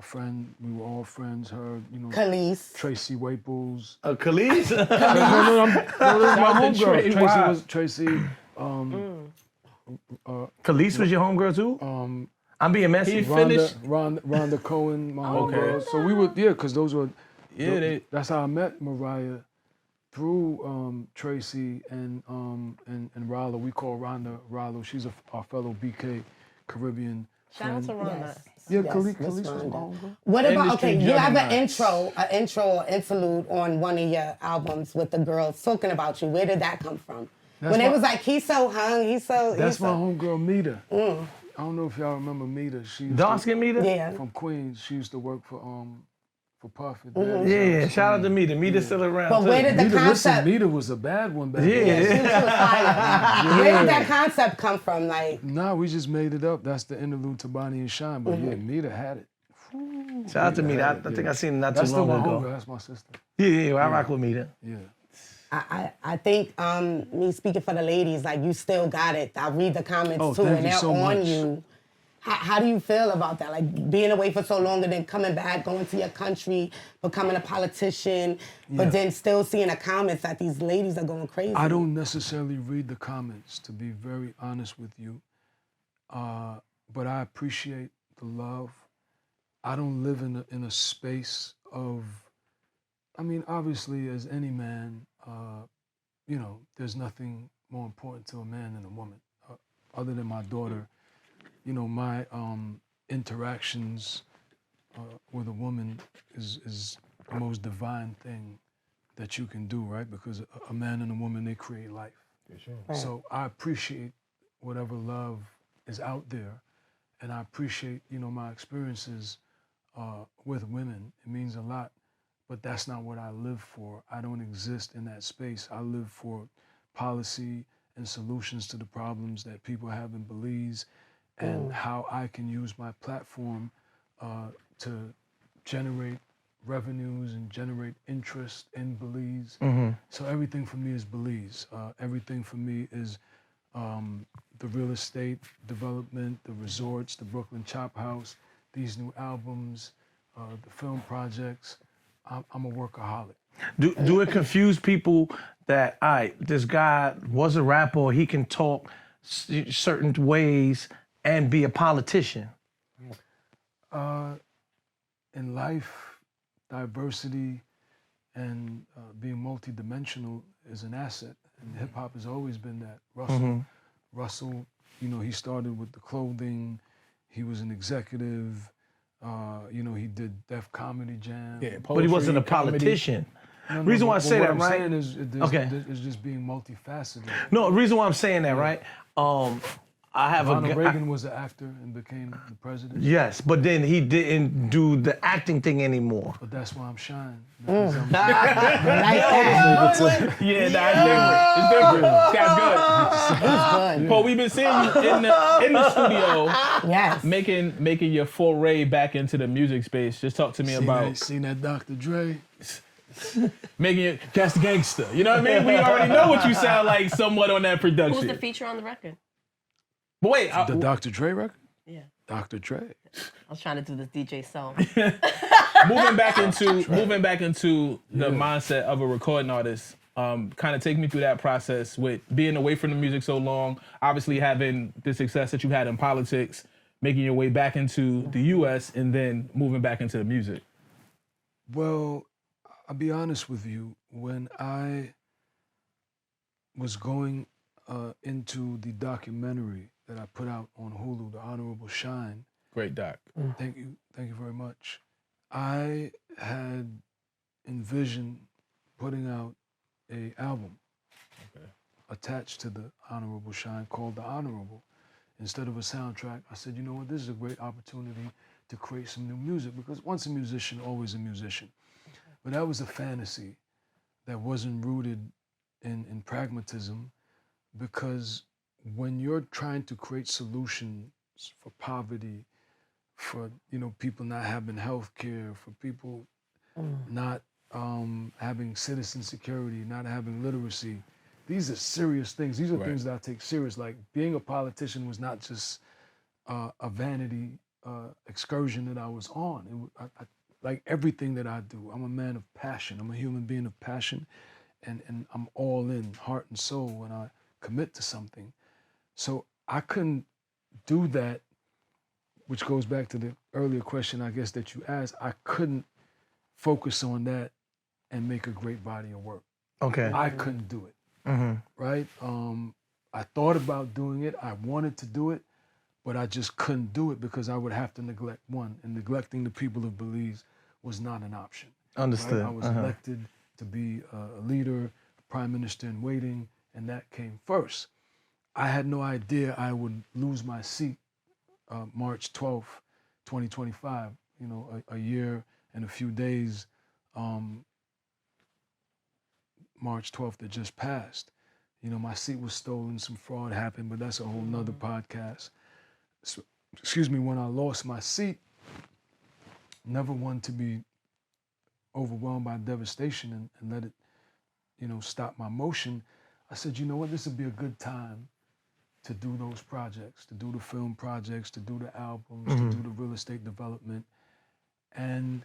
friend. We were all friends. Her, you know, Khalees. Tracy Waples. Khalees? No, that was my homegirl. Tracy, Tracy wow. was Tracy. Khalees was your homegirl too? I'm being messy. Rhonda Cohen, my homegirl. So we would, because those were. That's how I met Mariah, through Tracy and Rollo. We call Rhonda Rollo. She's our fellow BK Caribbean Shout out friend. to Rhonda. Yeah, Yes, Khalees Miss was my Rhonda. homegirl. What about, Industry you have juggernauts. an intro or interlude on one of your albums with the girls talking about you. Where did that come from? That's When it my- was like, he's so hung, That's my homegirl, Mita. I don't know if y'all remember Mita. She used Dark to- skin meter? Yeah. from Queens. She used to work for Puff. Yeah, shout out to Mita. Mita's still around. But too. where did the Mita, listen, concept... Mita was a bad one back Yeah. then. She was fire. Where did that concept come from? Like, Nah, we just made it up. That's the interlude to Bonnie and Shyne. But yeah, Mita had it. Shout out to Mita. I think I seen it not too That's still long my ago. homegirl. That's my sister. Yeah, well, I rock with Mita. Yeah. I think me speaking for the ladies, like you still got it. I read the comments too, thank and you they're so on much. you. How do you feel about that? Like being away for so long and then coming back, going to your country, becoming a politician, but then still seeing the comments that these ladies are going crazy. I don't necessarily read the comments, to be very honest with you, but I appreciate the love. I don't live in a space of, I mean, obviously, as any man, you know, there's nothing more important to a man than a woman. Other than my daughter, you know, my interactions with a woman is the most divine thing that you can do, right? Because a man and a woman, they create life. Sure. Right. So I appreciate whatever love is out there, and I appreciate, you know, my experiences with women. It means a lot, but that's not what I live for. I don't exist in that space. I live for policy and solutions to the problems that people have in Belize, and how I can use my platform to generate revenues and generate interest in Belize. So everything for me is Belize. Everything for me is the real estate development, the resorts, the Brooklyn Chop House, these new albums, the film projects. I'm a workaholic. Do it confuse people that, all right, this guy was a rapper, or he can talk certain ways and be a politician? In life, diversity and being multidimensional is an asset, and hip hop has always been that. Russell, you know, he started with the clothing. He was an executive. You know, he did Def Comedy Jam. Yeah, But he wasn't a comedy. politician. No, Reason why I but say what that, I'm right? saying is, is just being multifaceted. No, the reason why I'm saying that, right? I have Ronald a Reagan was an actor and became the president. yes, but then he didn't do the acting thing anymore. But that's why I'm Shyne. Yeah, it's different. It's good. Paul, we've been seeing you in the studio Yes. making your foray back into the music space. Just talk to me about Seen that Dr. Dre. making it Cast Gangster. You know what I mean? We already know what you sound like somewhat on that Who's production. the feature on the record? But wait, The Dr. Dre record? Yeah. Dr. Dre. I was trying to do this DJ song. moving back into the mindset of a recording artist. Kind of take me through that process with being away from the music so long, obviously having the success that you've had in politics, making your way back into the U.S. and then moving back into the music. Well, I'll be honest with you. When I was going into the documentary that I put out on Hulu, The Honorable Shyne, Great doc. thank you very much. I had envisioned putting out a album attached to the Honorable Shyne called The Honorable. Instead of a soundtrack, I said, you know what, this is a great opportunity to create some new music, because once a musician, always a musician. But that was a fantasy that wasn't rooted in pragmatism, because when you're trying to create solutions for poverty, for, you know, people not having health care, for people not having citizen security, not having literacy, these are serious things. These are things that I take serious. Like, being a politician was not just a vanity excursion that I was on. Like everything that I do, I'm a man of passion. I'm a human being of passion, and I'm all in, heart and soul, when I commit to something. So I couldn't do that, which goes back to the earlier question, I guess, that you asked. I couldn't focus on that and make a great body of work. Okay. I couldn't do it, right? I thought about doing it. I wanted to do it, but I just couldn't do it because I would have to neglect one, and neglecting the people of Belize was not an option. Understood. Right? I was elected to be a leader, a prime minister in waiting, and that came first. I had no idea I would lose my seat March 12th, 2025, you know, a year and a few days, March 12th that just passed. You know, my seat was stolen, some fraud happened, but that's a whole nother podcast. So, excuse me, when I lost my seat, never one to be overwhelmed by devastation and let it, stop my motion, I said, you know what, this would be a good time to do those projects, to do the film projects, to do the albums, to do the real estate development. And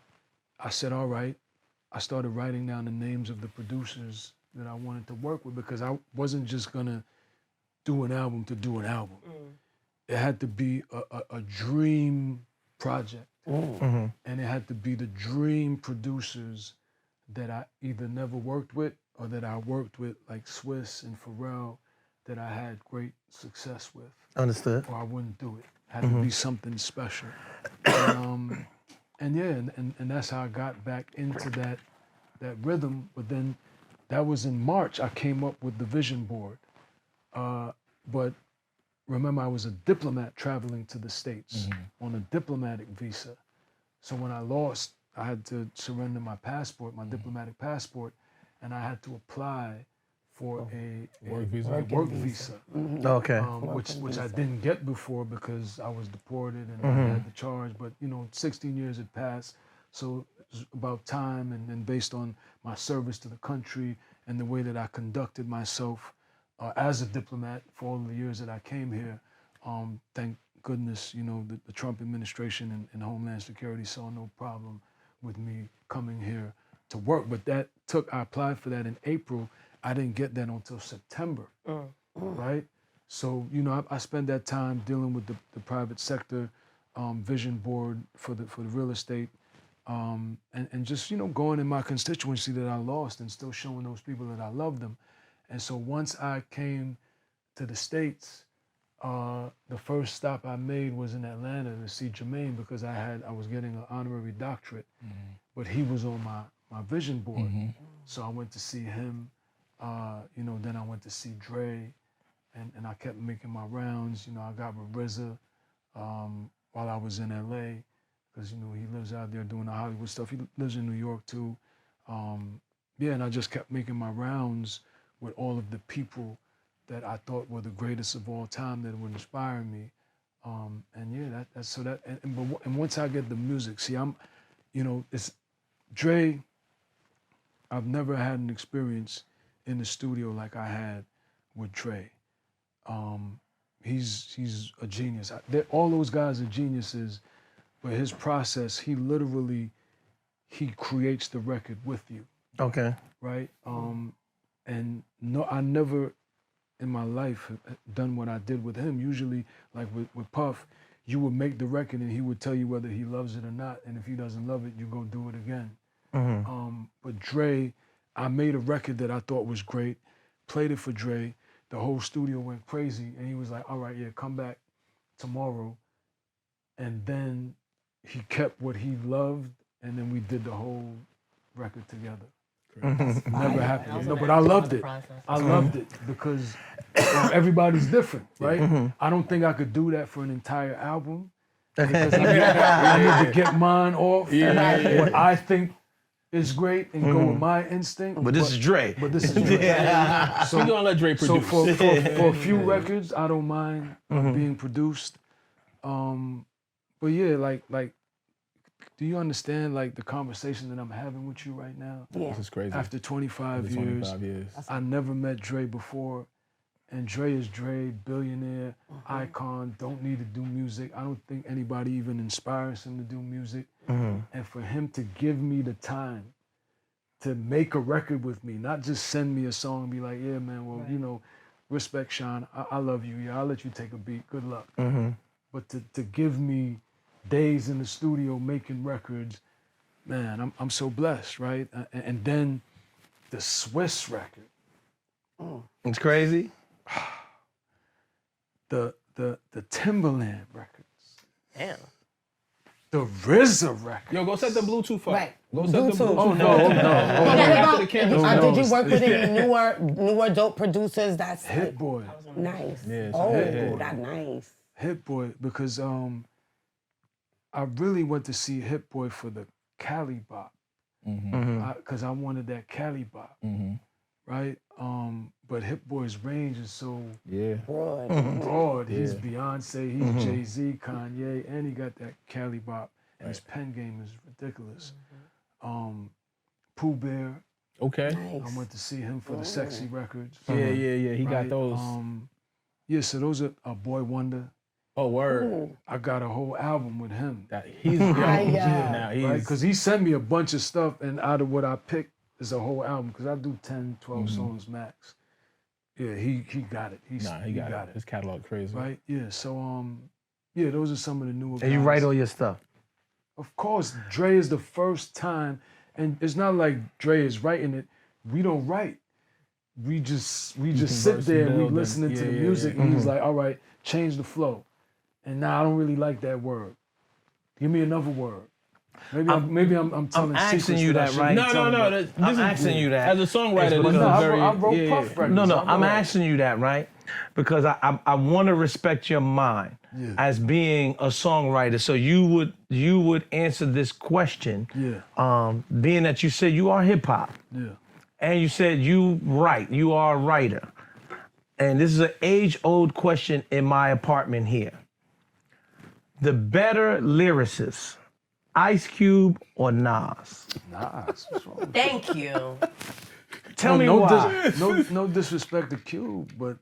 I said, all right. I started writing down the names of the producers that I wanted to work with, because I wasn't just gonna do an album to do an album. It had to be a dream project. And it had to be the dream producers that I either never worked with or that I worked with, like Swiss and Pharrell, that I had great success with. Understood. Or I wouldn't do it. Had to be something special. And that's how I got back into that rhythm. But then that was in March, I came up with the vision board. But remember, I was a diplomat traveling to the States on a diplomatic visa. So when I lost, I had to surrender my passport, my diplomatic passport, and I had to apply for a work visa. Okay. Which I didn't get before because I was deported and I had the charge. But 16 years had passed, so it's about time, and based on my service to the country and the way that I conducted myself as a diplomat for all the years that I came here, thank goodness, the Trump administration and Homeland Security saw no problem with me coming here to work. But I applied for that in April. I didn't get that until September, right? So, I spent that time dealing with the private sector vision board for the real estate, and just, going in my constituency that I lost and still showing those people that I love them. And so once I came to the States, the first stop I made was in Atlanta to see Jermaine, because I was getting an honorary doctorate, but he was on my vision board. So I went to see him. Then I went to see Dre, and I kept making my rounds. I got with RZA while I was in LA, because he lives out there doing the Hollywood stuff. He lives in New York too. And I just kept making my rounds with all of the people that I thought were the greatest of all time that would inspire me. And once I get the music, see, it's Dre. I've never had an experience in the studio like I had with Dre. He's a genius. All those guys are geniuses, but his process, he creates the record with you. Okay. Right? And no, I never in my life have done what I did with him. Usually, like with Puff, you would make the record and he would tell you whether he loves it or not, and if he doesn't love it, you go do it again. But Dre, I made a record that I thought was great, played it for Dre, the whole studio went crazy, and he was like, all right, yeah, come back tomorrow. And then he kept what he loved, and then we did the whole record together. Never happened. No, but I loved it. I loved it because everybody's different, right? I don't think I could do that for an entire album, because I need to get mine off what I think is great and go with my instinct. But this is Dre. But this is Dre. So we're gonna let Dre produce. So for a few records, I don't mind being produced. But yeah, like, do you understand like the conversation that I'm having with you right now? Yeah. This is crazy. After 25 years, I never met Dre before, and Dre is Dre, billionaire, icon, don't need to do music. I don't think anybody even inspires him to do music. And for him to give me the time to make a record with me, not just send me a song and be like, yeah, man, well, respect, Shyne, I love you, yeah, I'll let you take a beat, good luck. But to give me days in the studio making records, man, I'm so blessed, right? And then the Swiss record. It's crazy. The Timberland records. Damn. The RZA record. Yo, go set the Bluetooth up. Right. Go set the Bluetooth. Oh no. Did you work with any newer dope producers? That's Hit Boy. Nice. Yeah, that's nice. Hit Boy, because I really went to see Hit Boy for the Cali Bop, because I wanted that Cali Bop, right? But Hit Boy's range is so broad. He's Beyonce, he's Jay-Z, Kanye, and he got that Cali Bop, and his pen game is ridiculous. Pooh Bear, Okay. Nice. I went to see him for the Sexy Records. Yeah. He got right? those. Yeah, so those are a Boy Wonder. Oh, word. Ooh. I got a whole album with him. He's now he's Right? Because he sent me a bunch of stuff, and out of what I picked is a whole album. Because I do 10, 12 songs max. Yeah, he got it. he got it. His catalog crazy. Right? Yeah. So yeah, those are some of the newer. And you guys. write all your stuff. Of course, Dre is the first time, and it's not like Dre is writing it. We don't write. We just sit there and we listening to the music, and he's like, "All right, change the flow." And now I don't really like that word. Give me another word. Maybe I'm telling asking secrets you that I that, shouldn't right? be No. telling. This I'm is asking you that. As a songwriter, this is No, very. I wrote Puff records. No, I I'm wrote- asking you that, right? Because I want to respect your mind as being a songwriter. So you would answer this question. Yeah. Being that you said you are hip hop. Yeah. And you said you are a writer. And this is an age-old question in my apartment here. The better lyricist, Ice Cube or Nas? Nas. What's wrong with Thank you. Tell me no why. no disrespect to Cube, but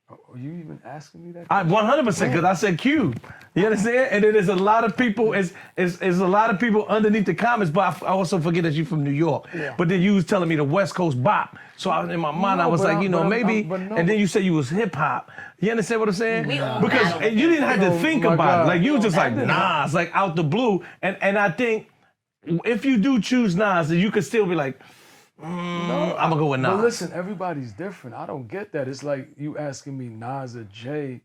are you even asking me that? 100% because I said Cube. You understand? And then there's a lot of people, is a lot of people underneath the comments, but I also forget that you're from New York. Yeah. But then you was telling me the West Coast bop. So in my mind, No, I was but like, I'm- you know, but I'm- maybe, but no. and then you said you was hip hop. You understand what I'm saying? We all Because battle with you didn't have to Oh, think my about God. it. Like you was We just all like, battle. Nas, like out the blue. And I think if you do choose Nas, then you could still be like, I'm gonna go with Nas. But listen, everybody's different. I don't get that. It's like you asking me Nas or Jay,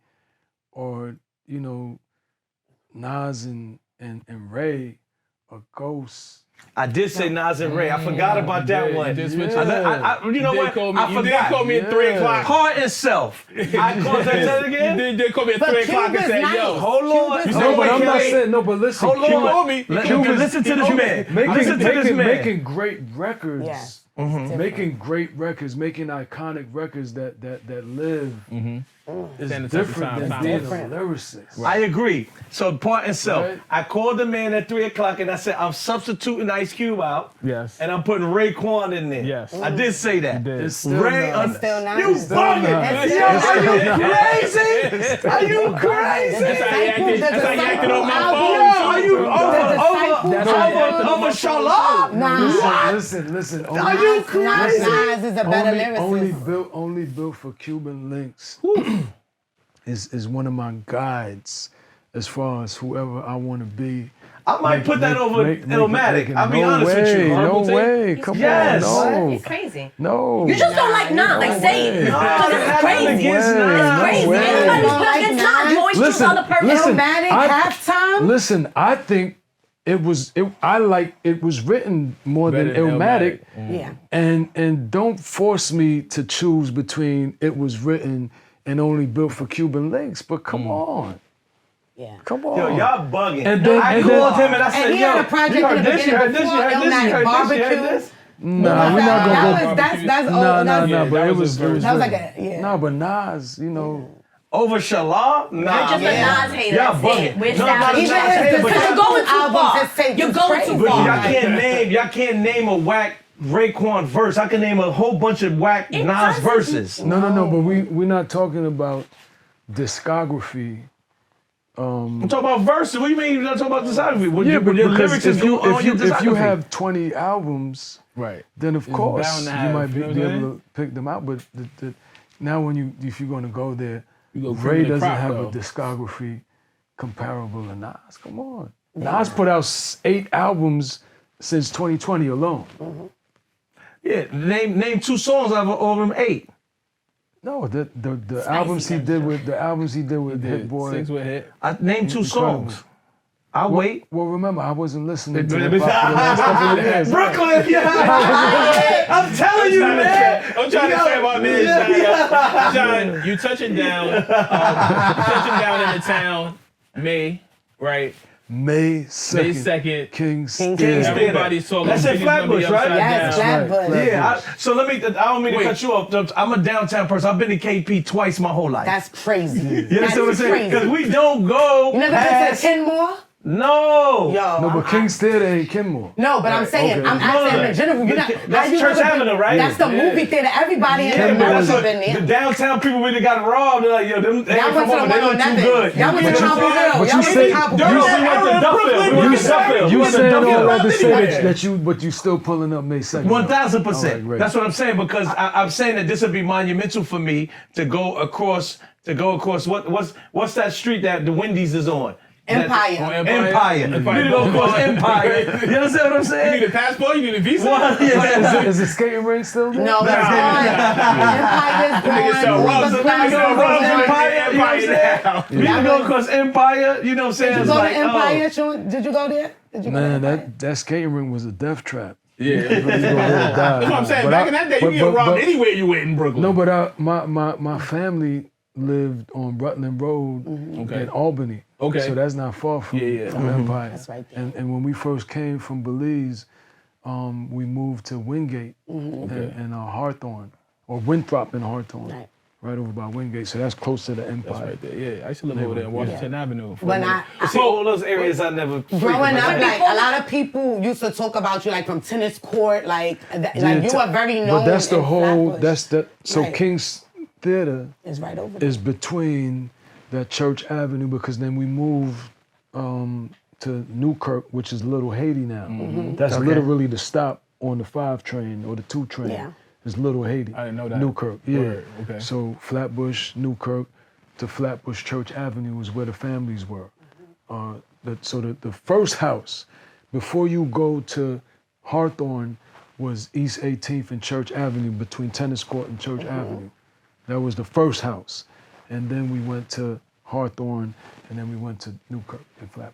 or you know, Nas and Ray or Ghost. I did say Nas and Ray. I forgot about that one. did switch Yeah. it. You know You what? did call me- I you did forgot. call me at 3 o'clock. Heart and self. I called that again. You did call me at But 3 o'clock and Cube is said, nice. yo. Hold on. Cube is No, but I'm not wait. saying no. But listen, Hold Cube, on. me. Listen to this man. Listen to this man. making great records. Yeah. Making great records, making iconic records that live is Stand the test of different time, than time. being a Different. lyricist. I agree. So part and self. Right. I called the man at 3 o'clock and I said, I'm substituting Ice Cube out. Yes. And I'm putting Raekwon in there. Yes. I did say that. did. It's still Ray, not. It's still nice. you It's bugging. still Yo, nice. are you crazy? Are you crazy? That's how you acted. That's how you acted on my Yo, phone. are you Disciple. over Shalom? Nah. Listen. Are you crazy? Nas is a better Only lyricist. built for Cuban links is one of my guides as far as whoever I want to be. I might put that over Illmatic. I'll be honest with you. No way. He's Come Yes. on. It's crazy. No. You just don't like Nas. Like, say it. Because it's crazy. against way. Nas. It's crazy. way. Everybody's You don't not like against Nas? Nas. You always choose Listen, the other person. listen. Illmatic, halftime? Listen, I think it was written more than Better than Illmatic. Yeah. And don't force me to choose between it was written and only built for Cuban links. But come on. Yeah. Come on. Yo, y'all bugging. And then- I and called then- him and I said, And he yo, had a project you heard in the this, you beginning heard this, you before heard this, you Illmatic heard this, you Barbecue. heard this. Nah, we're not gonna go. That's old. No, That's- Yeah, but that it was was. a verse. That was like a, yeah. No, but Nas, you know. Over Shalom? Nah. You're just a Nas hater. Y'all That's bugging. it. We're No, I'm not a established. Nas Even his hater, but You're disciple going too albums, far. his tape You're is going crazy. too But far. y'all can't name a whack Raekwon verse. I can name a whole bunch of whack It Nas doesn't- verses. No, but we're not talking about discography. I'm talking about verses. What do you mean you're not talking about discography? Well, Yeah, your but because lyrics is if you on your if you discography. have 20 albums, Right. then of It's course bound to you have, might be you know what I'm able to pick them out. But now if you're going to go there, You go Ray cream of the doesn't crop, have though. a discography comparable to Nas. Come on, Nas put out 8 albums since 2020 alone. Yeah, name 2 songs out of them 8. No, the albums he did with Hit Boy. 6 with Hit. I named 2 Incredible. songs. I'll wait. Well, remember, I wasn't listening to hip-hop for the last couple of years. Brooklyn, yeah. I'm telling you, man. I'm trying to say about this, Shyne, you touching down in the town, May, right? May 2nd. May 2nd. King's King's Theater. Theater. Everybody's talking. That's in Biggie's gonna be Flatbush, right? upside Yes, down. Flatbush. Yeah, so let me, I don't mean to Wait. cut you off. I'm a downtown person. I've been to KP twice my whole life. That's crazy. You understand what I'm That's saying? Because crazy. we don't go You never been to past... Kenmore? No. Yo, No, but King's Theater ain't Kenmore. No, but I'm saying, okay. I'm asking in general. You're not, That's how you Church never been- Avenue, right? That's the movie theater. Everybody in Yeah, the but that's never what been the there. downtown people really got robbed. They're like, yo, them they Y'all ain't went from to the over, they one on look too Nevin. good. Y'all went to But you- Copper Hill. but Y'all you went said- to Copper We Hill. went to Duffield. We went to Duffield. You We went to saying all Duffield. that to say anywhere. but you still pulling up Mace 2nd. 1,000%. All right, That's what I'm saying, because I'm saying that this would be monumental for me to go across. What's that street that the Wendy's is on? Empire. Empire. You need to go across Empire. You understand what I'm saying? You need a passport? You need a visa? Is the skating rink still there? No, that's gone. Empire's Niggas sell gone. rubs. The Niggas Plaza sell is rubs. gone. Empire, you know what I'm saying? You need to go across Empire, you know what I'm saying? Did you It's go to like, Empire, Sean? Did you go there? Did you go Man, to Empire? that skating rink was a death trap. Yeah. That's That's what I'm saying. Back in that day, you get robbed anywhere you went in Brooklyn. No, but my family lived on Rutland Road in Albany. Okay. So that's not far from Empire. That's right there. And when we first came from Belize, we moved to Wingate and Hawthorne, or Winthrop and Hawthorne, right over by Wingate. So that's close to the Empire. That's right there. Yeah, I used to live over there in Washington Avenue. When See, all those areas I never growing up, like a lot of people used to talk about you, like from tennis court, like you are very known. But that's the in whole. Flatbush. So Right. King's Theater It's right over there. is between that Church Avenue, because then we moved to Newkirk, which is Little Haiti now. That's literally the stop on the 5 train or the 2 train. Yeah. It's Little Haiti. I didn't know that. Newkirk, yeah. Word, okay. So Flatbush, Newkirk to Flatbush Church Avenue was where the families were. The first house, before you go to Hawthorne, was East 18th and Church Avenue, between Tennis Court and Church Avenue. That was the first house. And then we went to Hawthorne, and then we went to Newkirk and Flatbush.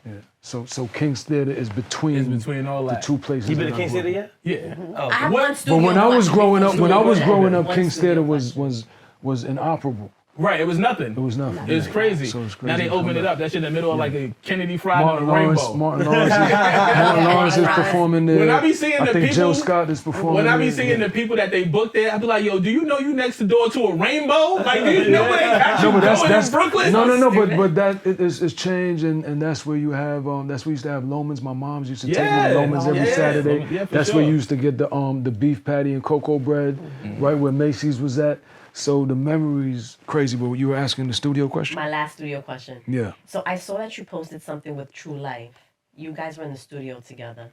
Yeah. So King's Theater is between, It's between all the that. 2 places. You been that to I King's grew Theater up. yet? Yeah. Oh. I have What- one studio But when I was question. growing up, One King's studio Theater question. was inoperable. Right, it was nothing. It was nothing. It was crazy. So it's Now crazy they to opened come it back. up. That shit in the middle of like a Kennedy fried on Martin a rainbow. Lawrence is performing there. When I be seeing I the think people, Jill Scott is performing when I be there. seeing the people that they booked there, I be like, yo, do you know you next door to a rainbow? Like, do you know where they got you going in Brooklyn? but that is changed, and that's where you have that's where you used to have Lomans. My mom's used to take me Yeah. to Lomans every Yeah. Saturday. Yeah, for That's where you sure. used to get the beef patty and cocoa bread, right where Macy's was at. So the memory's crazy. But you were asking the studio question? My last studio question. Yeah. So I saw that you posted something with True Life. You guys were in the studio together.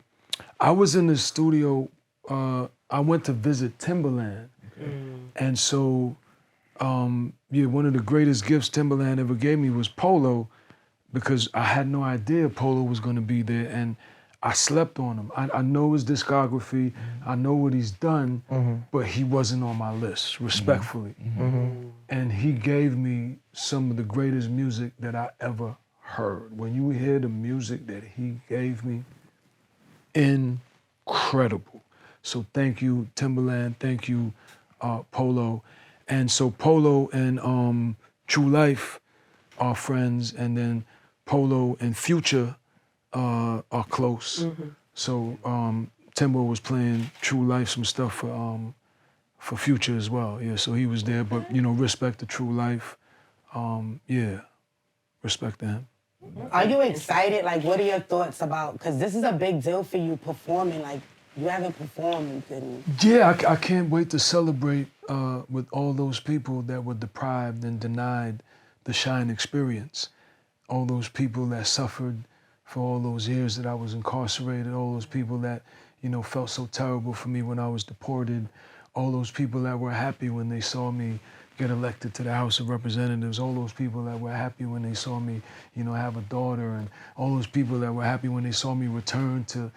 I was in the studio. I went to visit Timberland, and so one of the greatest gifts Timberland ever gave me was Polo, because I had no idea Polo was going to be there, and I slept on him. I know his discography, I know what he's done, but he wasn't on my list, respectfully. And he gave me some of the greatest music that I ever heard. When you hear the music that he gave me, incredible. So thank you, Timberland. Thank you, Polo. And so Polo and True Life are friends, and then Polo and Future are close. So Timbo was playing True Life, some stuff for Future as well. Yeah, so he was there, but respect to True Life. Respect to him. Are you excited? Like, what are your thoughts about? Because this is a big deal for you performing. Like, you haven't performed. Yeah, I can't wait to celebrate with all those people that were deprived and denied the Shyne experience. All those people that suffered for all those years that I was incarcerated, all those people that, felt so terrible for me when I was deported, all those people that were happy when they saw me get elected to the House of Representatives, all those people that were happy when they saw me, have a daughter, and all those people that were happy when they saw me return to,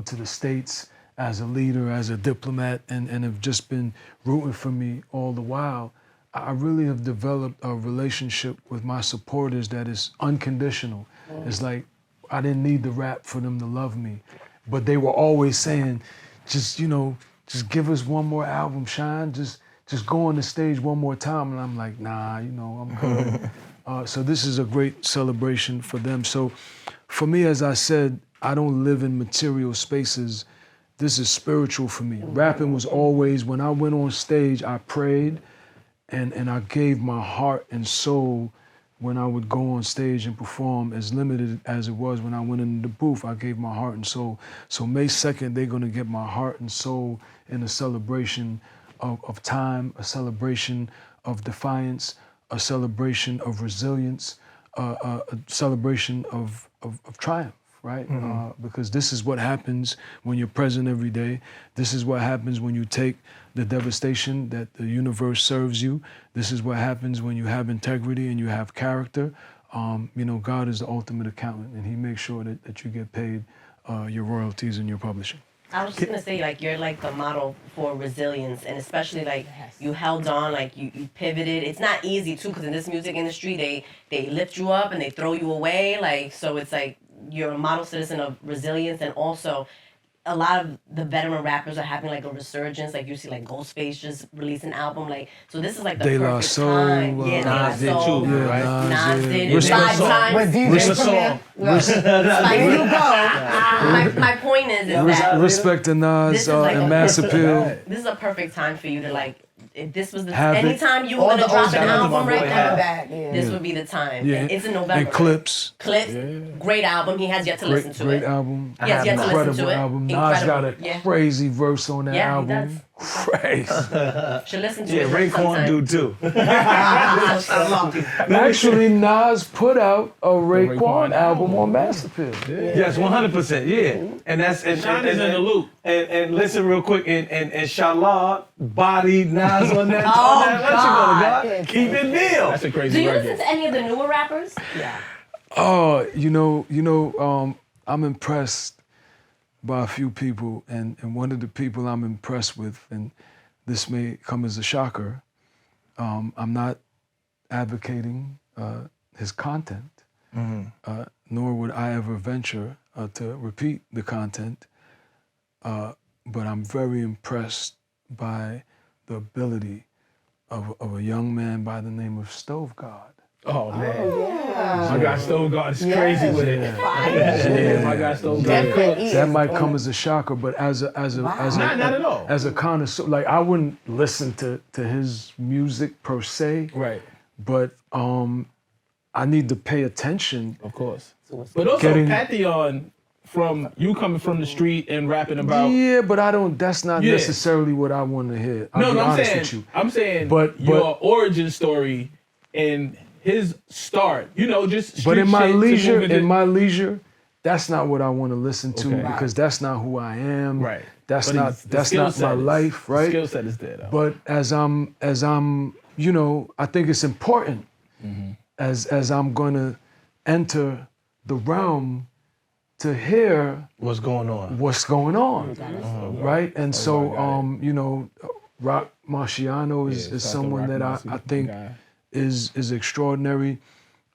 to the States as a leader, as a diplomat, and have just been rooting for me all the while. I really have developed a relationship with my supporters that is unconditional. It's like, I didn't need the rap for them to love me, but they were always saying, just give us one more album, Shyne, just go on the stage one more time. And I'm like, nah, I'm good. So this is a great celebration for them. So for me, as I said, I don't live in material spaces. This is spiritual for me. Rapping was always, when I went on stage, I prayed and I gave my heart and soul when I would go on stage and perform, as limited as it was when I went into the booth, I gave my heart and soul. So May 2nd, they're gonna get my heart and soul in a celebration of time, a celebration of defiance, a celebration of resilience, a celebration of triumph, right? Because this is what happens when you're present every day. This is what happens when you take the devastation that the universe serves you. This is what happens when you have integrity and you have character. You know, God is the ultimate accountant, and he makes sure that you get paid your royalties and your publishing. I was just gonna say, like, you're like the model for resilience, and especially like you held on, like you pivoted. It's not easy too, because in this music industry, they lift you up and they throw you away. Like, so it's like you're a model citizen of resilience, and also a lot of the veteran rappers are having like a resurgence. Like you see, like Ghostface just released an album. Like, so this is like the De La perfect Soul, time. Yeah, Nas De did La Soul. too, right? Nas did Respect 5 song. times. But DJ Premier, look, there you go. My point is that Respect to Nas this is like and a Mass Appeal. this is a perfect time for you to like. If this was the Have it. anytime you were All gonna the drop old an shout out to album my right boy now, Have That, yeah. this would be the time. Yeah. And it's in November. And Clips. Clips, great album. He has yet to listen to Great it. album. He has yet to listen Incredible to it. album. Nas Incredible. got a Yeah. crazy verse on that Yeah, he album. Crazy. Should listen to Yeah, it. Raekwon sometime. do too. Actually, Nas put out a Raekwon Raekwon album on Mass Appeal. Yes, 100%. Yeah, and that's and Shyne is in the loop. And listen real quick, and Shala bodied Nas on that. Oh, on that God. God. Keep it real. That's a Do crazy you record. listen to any of the newer rappers? Yeah. Oh, I'm impressed by a few people, and one of the people I'm impressed with, and this may come as a shocker, I'm not advocating his content, nor would I ever venture to repeat the content, but I'm very impressed by the ability of a young man by the name of Stove God. Oh man, my guy Stove God is crazy with it. Yeah. My guy Stove God. Definitely That is. might come as a shocker, but as a Not at all. as a connoisseur, like I wouldn't listen to his music per se, Right, but I need to pay attention. of course. But also Getting- Pantheon, from you coming from the street and rapping about. Yeah, but I don't. That's not Yeah. necessarily what I want to hear. I'll No, be I'm honest saying, with you. but your but- origin story and his start. You know, just. But in street my shit to leisure, move into- in my leisure, that's not what I want to listen to Okay. because that's not who I am. Right. That's But not it's- the that's skill not set my is- life, the right? skill set is there though. But as I'm, I think it's important as I'm gonna enter the realm to hear What's going on? what's going on, right? And so, Rock Marciano is shout out to someone Rock that I Marcy, think guy. is extraordinary.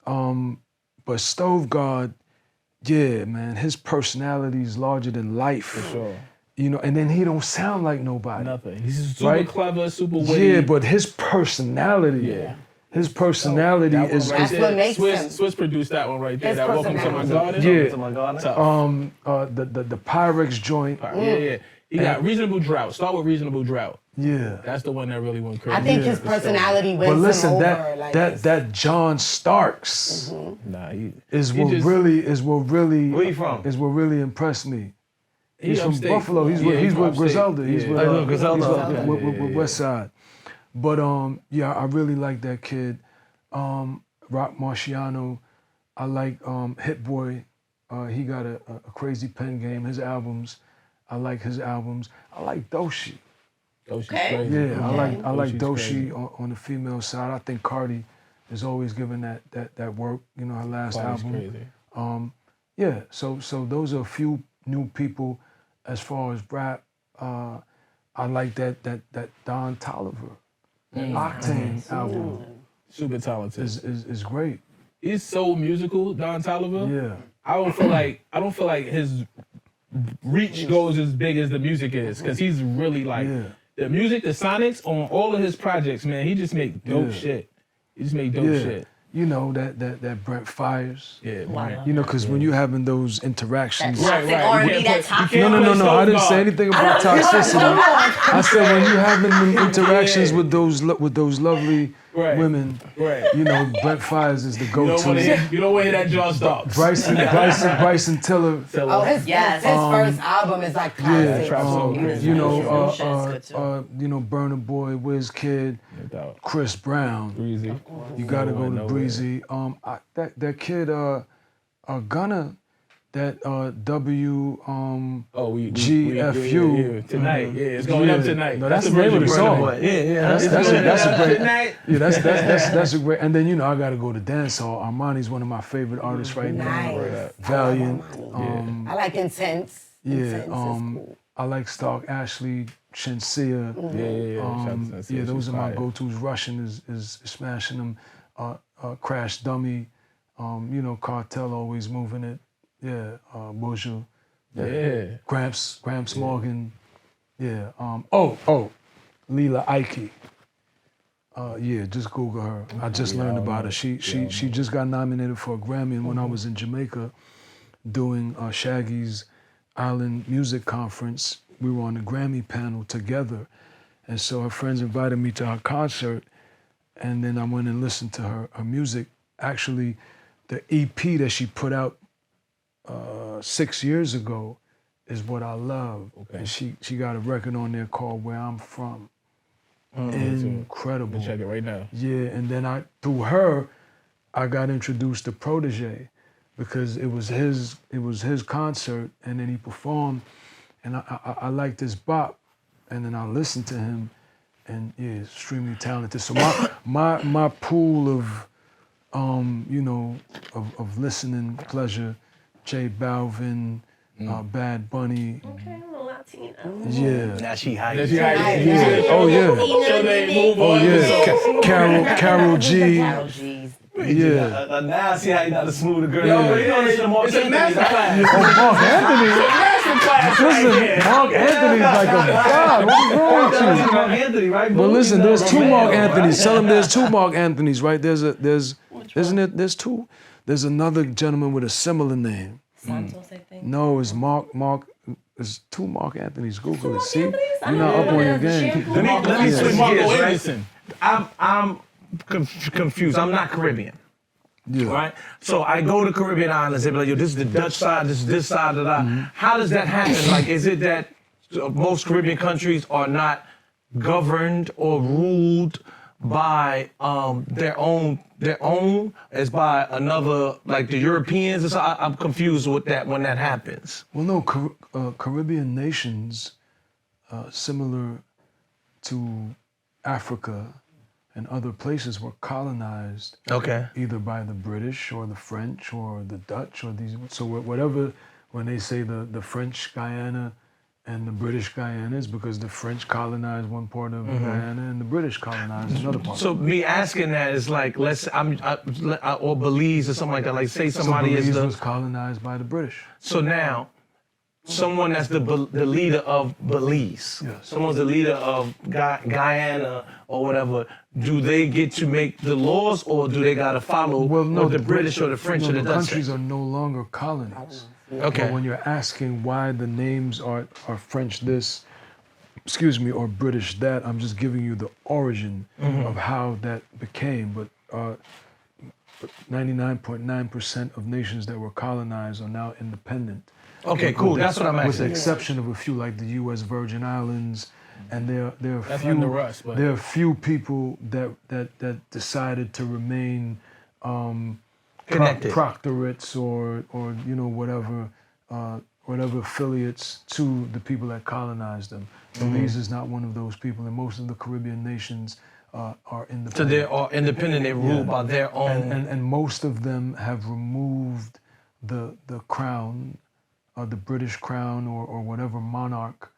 But Stove God, yeah, man, his personality is larger than life. For sure. And then he don't sound like nobody. Nothing. He's super Right? clever, super witty. Yeah, but his personality, his personality That one is right That's there. what makes him. Swiss produced that one right there. His That Welcome to My personality. Garden. Yeah. To my God. Tough. the Pyrex joint. Yeah. He got Reasonable Drought. Start with Reasonable Drought. Yeah. That's the one that really went crazy. I think his For sure. personality wins But listen, him over. that like, that it's- that John Starks Nah, he is he what just- really Where you from? is what really impressed me. he He's from upstate. Buffalo. He's Yeah, with from upstate. Griselda. He's Yeah. with, Oh, Griselda. he's with- Okay. with West Side. But I really like that kid. Rock Marciano. I like Hit Boy. He got a crazy pen game. His albums, I like his albums. I like Doshi. Doshi's Okay. crazy. Yeah, I like Doshi's Doshi crazy. on the female side. I think Cardi is always giving that work. Her last Cardi's album. crazy. Yeah, so those are a few new people as far as rap. I like that Don Toliver Octane album Super talented. is great. He's so musical, Don Toliver. Yeah. I don't feel like his reach goes as big as the music is, because he's really like Yeah. the music, the sonics on all of his projects, man. He just make dope Yeah. shit. He just make dope Yeah. shit. That Brent Fires. Yeah, Wow. man. Because when you're having those interactions. That toxic R&B, You that can't toxic. put- No. I didn't Stove say God. anything about toxicity. I said when you're having them interactions with those lovely Right. women. Right. You know, Brent Fires is the You don't want to go-to. hear that jaw stop. Bryson Tiller. Oh, his Yes. first album is like classic. Trap Soul. You know, Shit is good, too. Burna Boy, Wizkid, Chris Brown. Breezy. You gotta go to Breezy. That kid, Gunna, that GFU. Yeah, tonight. Yeah, it's going up tonight. No, that's the name of the song. That's a great. Yeah, that's a great. And then I gotta go to dancehall. Armani's one of my favorite artists right now. Nice. Valiant. I like Intense. Yeah. Intense is cool. I like Stark Ashley, Shenseea. Yeah. Those are my go-tos. Russian is smashing them. Crash Dummy. Cartel always moving it. Yeah. Bourgeois. Yeah. Gramps Morgan. Yeah. Leela Ike. Just Google her. I just learned about her. She just got nominated for a Grammy, and when I was in Jamaica doing Shaggy's Island Music Conference, we were on the Grammy panel together, and so her friends invited me to her concert, and then I went and listened to her music. Actually, the EP that she put out 6 years ago is what I love. Okay. And she got a record on there called Where I'm From. Incredible. Check it right now. Yeah, and then through her, I got introduced to Protege because it was his concert, and then he performed, and I liked his bop, and then I listened to him, and extremely talented. So my pool of of listening pleasure, J Balvin, Bad Bunny. Okay, I'm a Latina. Yeah. Now she hype. Oh yeah. So they move on. Carol G. Carol G's. Yeah. Now I see how you know how to smooth the girl. It's a masterclass. Oh, Mark Anthony. Listen, Mark Anthony's like a god. What's wrong with you? Mark Anthony, right? But listen, there's two Mark Anthonys. Tell him there's two Mark Anthonys, right? There's two. There's another gentleman with a similar name. Santos, I think. No, it's Mark. There's two Mark Anthonys. Google it. See, you're not up on your game. Let me switch gears, right? Anderson. I'm confused. I'm not Caribbean. Yeah. Right? So I go to Caribbean islands, they be like, yo, this is the Dutch side, this is this side, How does that happen? Like, is it that most Caribbean countries are not governed or ruled by their own as by another, like the Europeans? And so I'm confused with that when that happens. Well, no, Caribbean nations, similar to Africa and other places, were colonized either by the British or the French or the Dutch or these. So whatever, when they say the French Guyana and the British Guyana, is because the French colonized one part of Guyana and the British colonized another part. So me asking that is like, or Belize or something like that. Like, say somebody Belize is was colonized by the British. So now, someone that's the leader of Belize, someone's the leader of Guyana or whatever, do they get to make the laws, or do they gotta follow what the British or the French or the Dutch countries say? are no longer colonies. Okay. But when you're asking why the names are French this, or British that, I'm just giving you the origin of how that became. But 99.9% of nations that were colonized are now independent. Okay, cool. That's what I'm asking. With the exception of a few, like the U.S. Virgin Islands, and there are few people that decided to remain connected, proctorates or whatever affiliates to the people that colonized them. Belize is not one of those people, and most of the Caribbean nations are independent. So they are independent. They're ruled by their own. And most of them have removed the crown, the British crown or whatever monarch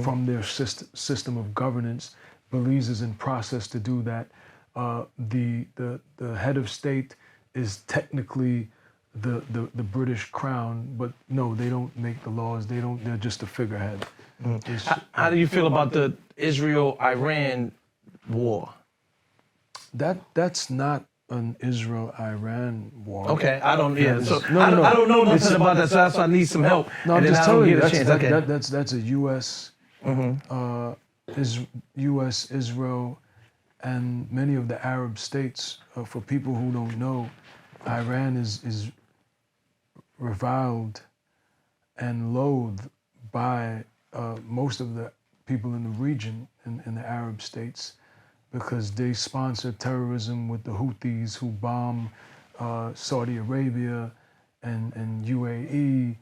from their system of governance. Belize is in process to do that. The head of state is technically the British crown, but no, they don't make the laws. They're just a figurehead. How do you feel about the Israel-Iran war? That's not an Israel-Iran war. Okay, I don't. Yeah, so No. I don't know nothing about that, so that's why I need some help. No, I'm and just then I don't telling you, get a chance. that's a U.S. U.S. Israel and many of the Arab states. For people who don't know, Iran is reviled and loathed by most of the people in the region, in the Arab states, because they sponsor terrorism with the Houthis who bomb Saudi Arabia and UAE.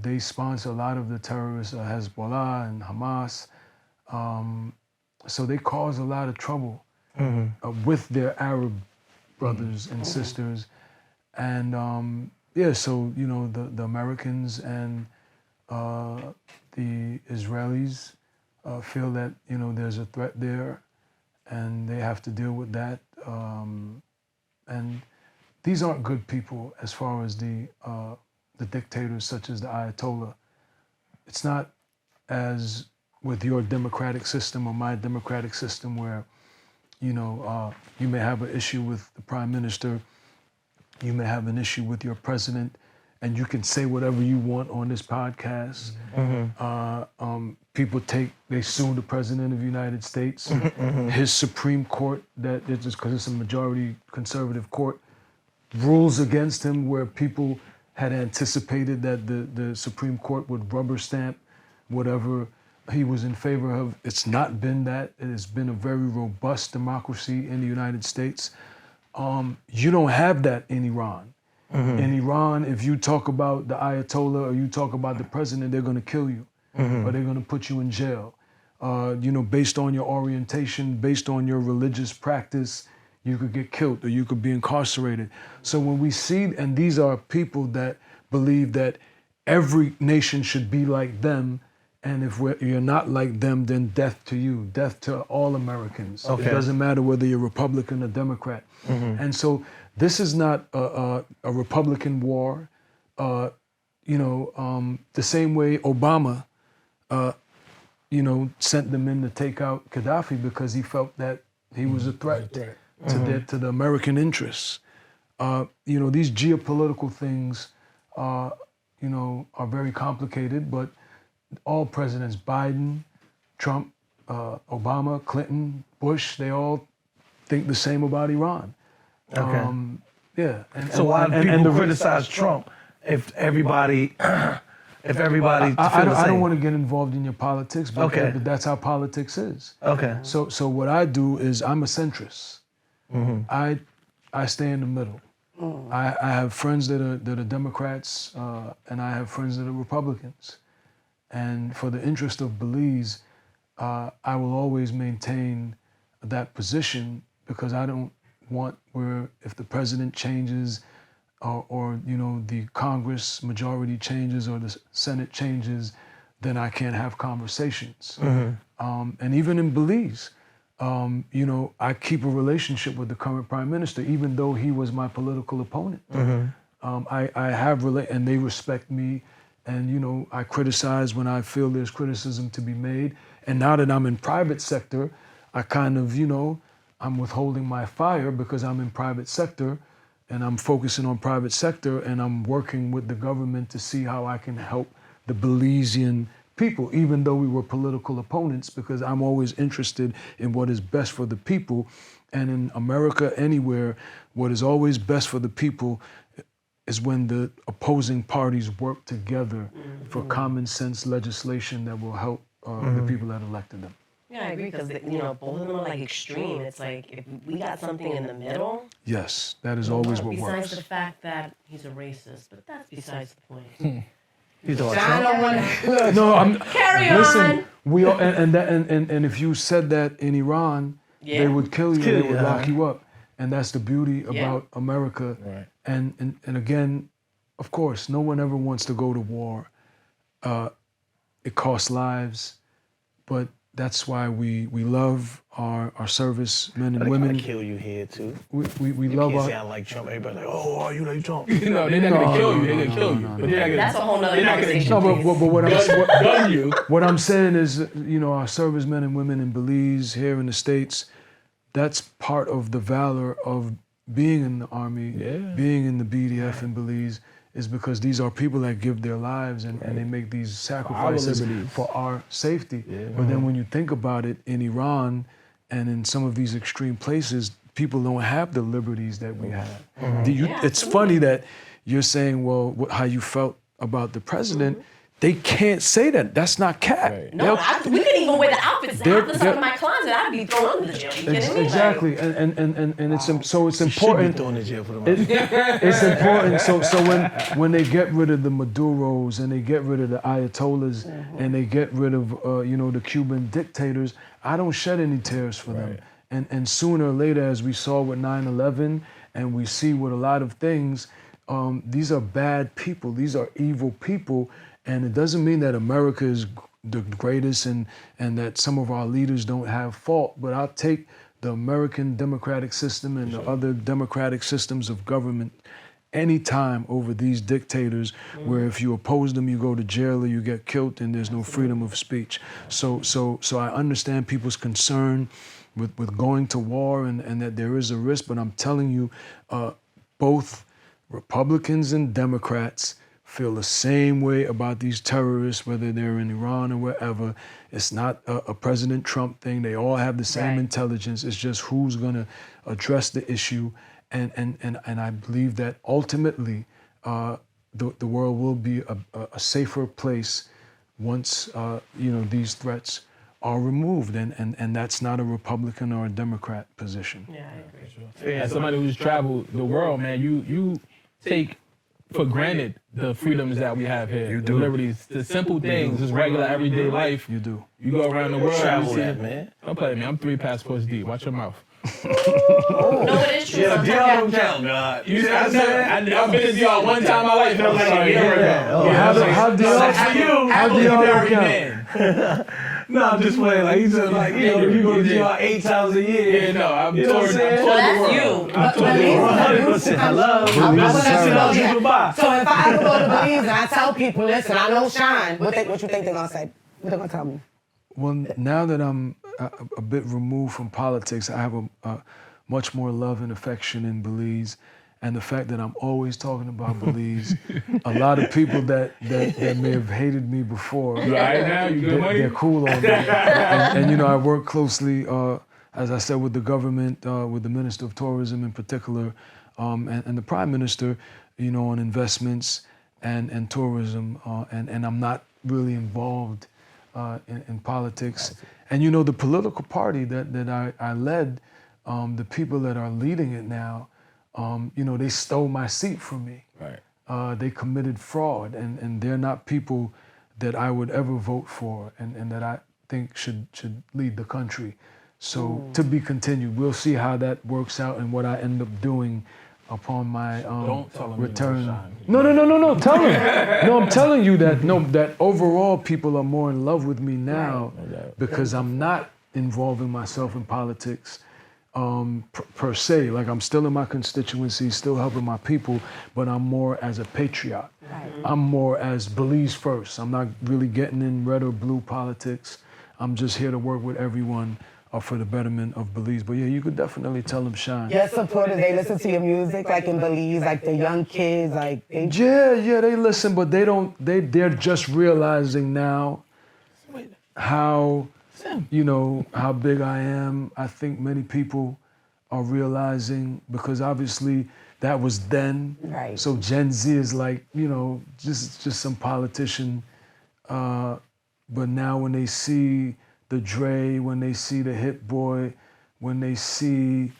They sponsor a lot of the terrorists, Hezbollah and Hamas. So they cause a lot of trouble with their Arab brothers and sisters. And so, the Americans and the Israelis feel that, there's a threat there and they have to deal with that. And these aren't good people as far as the dictators such as the Ayatollah. It's not as with your democratic system or my democratic system where, you may have an issue with the prime minister, you may have an issue with your president, and you can say whatever you want on this podcast. People they sue the president of the United States. His Supreme Court, that it's just because it's a majority conservative court, rules against him where people had anticipated that the Supreme Court would rubber stamp whatever he was in favor of. It's not been that. It has been a very robust democracy in the United States. You don't have that in Iran. In Iran, if you talk about the Ayatollah or you talk about the president, they're going to kill you or they're going to put you in jail. Based on your orientation, based on your religious practice, you could get killed or you could be incarcerated. So when we see, and these are people that believe that every nation should be like them, and if you're not like them, then death to you, death to all Americans. Okay. It doesn't matter whether you're Republican or Democrat. And so this is not a Republican war. The same way Obama, sent them in to take out Gaddafi because he felt that he was a threat to the American interests. These geopolitical things, are very complicated, but all presidents, Biden, Trump, Obama, Clinton, Bush, they all think the same about Iran. Okay. So why do people criticize Trump if everybody I don't want to get involved in your politics, but that's how politics is. Okay. So what I do is I'm a centrist. I stay in the middle. I have friends that are Democrats, and I have friends that are Republicans. And for the interest of Belize, I will always maintain that position because I don't want where if the president changes or the Congress majority changes or the Senate changes, then I can't have conversations. And even in Belize, I keep a relationship with the current prime minister, even though he was my political opponent. I have and they respect me. And, I criticize when I feel there's criticism to be made. And now that I'm in private sector, I kind of, I'm withholding my fire because I'm in private sector and I'm focusing on private sector and I'm working with the government to see how I can help the Belizean people, even though we were political opponents, because I'm always interested in what is best for the people. And in America, anywhere, what is always best for the people is when the opposing parties work together for common sense legislation that will help the people that elected them. Yeah, I agree, because both of them are like extreme. It's like if we got something in the middle. Yes, that is always what besides works. Besides the fact that he's a racist, but that's besides the point. You doing I don't want to. No, I'm. Carry listen, on. we all, and if you said that in Iran, they would kill you. They would lock you up, and that's the beauty about America. Right. And again, of course, no one ever wants to go to war. It costs lives, but that's why we love our service men and women. They kill you here too. We love our. Sound like Trump. Everybody's like, oh, are you like Trump? They're not gonna kill you. They're gonna kill you. But That's a whole nother conversation. No, but what gun you. What I'm saying is, our servicemen and women in Belize, here in the States, that's part of the valor of being in the Army, being in the BDF in Belize, is because these are people that give their lives and they make these sacrifices for our safety. But then when you think about it, in Iran and in some of these extreme places, people don't have the liberties that we have. It's funny that you're saying, well, how you felt about the president. They can't say that. That's not cap. Right. No, we couldn't even wear the outfits. Half the stuff in my closet, I'd be thrown under the jail. You kidding me? Exactly, and it's so it's important. Thrown in jail for the It's important. So when they get rid of the Maduros and they get rid of the Ayatollahs and they get rid of the Cuban dictators, I don't shed any tears for them. And sooner or later, as we saw with 9/11, and we see with a lot of things, these are bad people. These are evil people. And it doesn't mean that America is the greatest and that some of our leaders don't have fault, but I'll take the American democratic system and the other democratic systems of government anytime over these dictators where if you oppose them, you go to jail or you get killed and there's no freedom of speech. So I understand people's concern with going to war and that there is a risk, but I'm telling you, both Republicans and Democrats feel the same way about these terrorists, whether they're in Iran or wherever. It's not a President Trump thing. They all have the same intelligence. It's just who's gonna address the issue. And I believe that ultimately the world will be a safer place once these threats are removed. And that's not a Republican or a Democrat position. Yeah, I agree. As somebody who's traveled the world, man, you take for granted the freedoms that we have here. You the do. liberties, the simple things, just regular everyday life. You do. You go around the world. Travel you see, that, man. Don't play me. I'm 3 passports deep. Watch your mouth. No, it is true. Yeah, Sometimes jail you have don't to- count, God. You see, I've been to y'all one time in my life, and I'm like, a year ago. How do y'all- For you, how do y'all married count? man. No, I'm just playing. Like, he said, like, you go to jail 8 times a year. Yeah, no, I'm You know what I'm touring. saying? So that's you. I'm touring the world. 100%. Hello. I would let you know Business that. goodbye. So if I ever go to Belize and I tell people, listen, I know Shyne, what you think they're gonna say? What they gonna tell me? Well, now that I'm a bit removed from politics, I have a much more love and affection in Belize. And the fact that I'm always talking about Belize, a lot of people that may have hated me before, You all right now? You good money? they're cool on me. And I work closely, as I said, with the government, with the Minister of Tourism in particular, and the Prime Minister, on investments and tourism. And I'm not really involved in politics. And the political party that I led, the people that are leading it now, they stole my seat from me. Right. They committed fraud, and they're not people that I would ever vote for and that I think should lead the country. So to be continued. We'll see how that works out and what I end up doing upon my Don't tell them return. you're No. Tell them. No, I'm telling you that overall people are more in love with me now because I'm not involving myself in politics. Per se, like I'm still in my constituency, still helping my people, but I'm more as a patriot. I'm more as Belize first. I'm not really getting in red or blue politics. I'm just here to work with everyone for the betterment of Belize. But yeah, you could definitely tell them, Shyne. Your supporters, they listen to your music, like in Belize, like the young kids, like they. Yeah, they listen, but they're just realizing now how big I am. I think many people are realizing because obviously that was then. Right. So Gen Z is like, just some politician. But now when they see the Dre, when they see the Hit Boy, when they see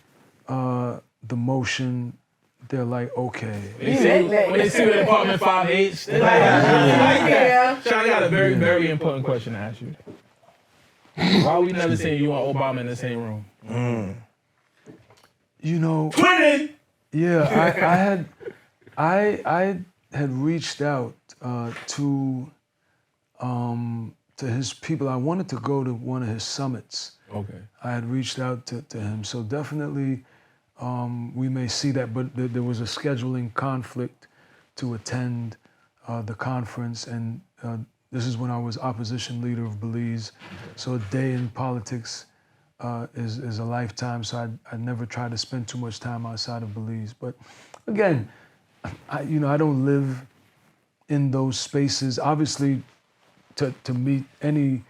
the Motion, they're like, okay. When they see the apartment 5H, they're like, Yeah. Shyne, I got a very, very important question to ask you. Why we never seen you and Obama in the same room? Twinning! Yeah, I had reached out to his people. I wanted to go to one of his summits. Okay. I had reached out to him, so definitely we may see that. But there was a scheduling conflict to attend the conference, and this is when I was opposition leader of Belize. So a day in politics is a lifetime. So I never try to spend too much time outside of Belize. But again, I don't live in those spaces. Obviously, to meet any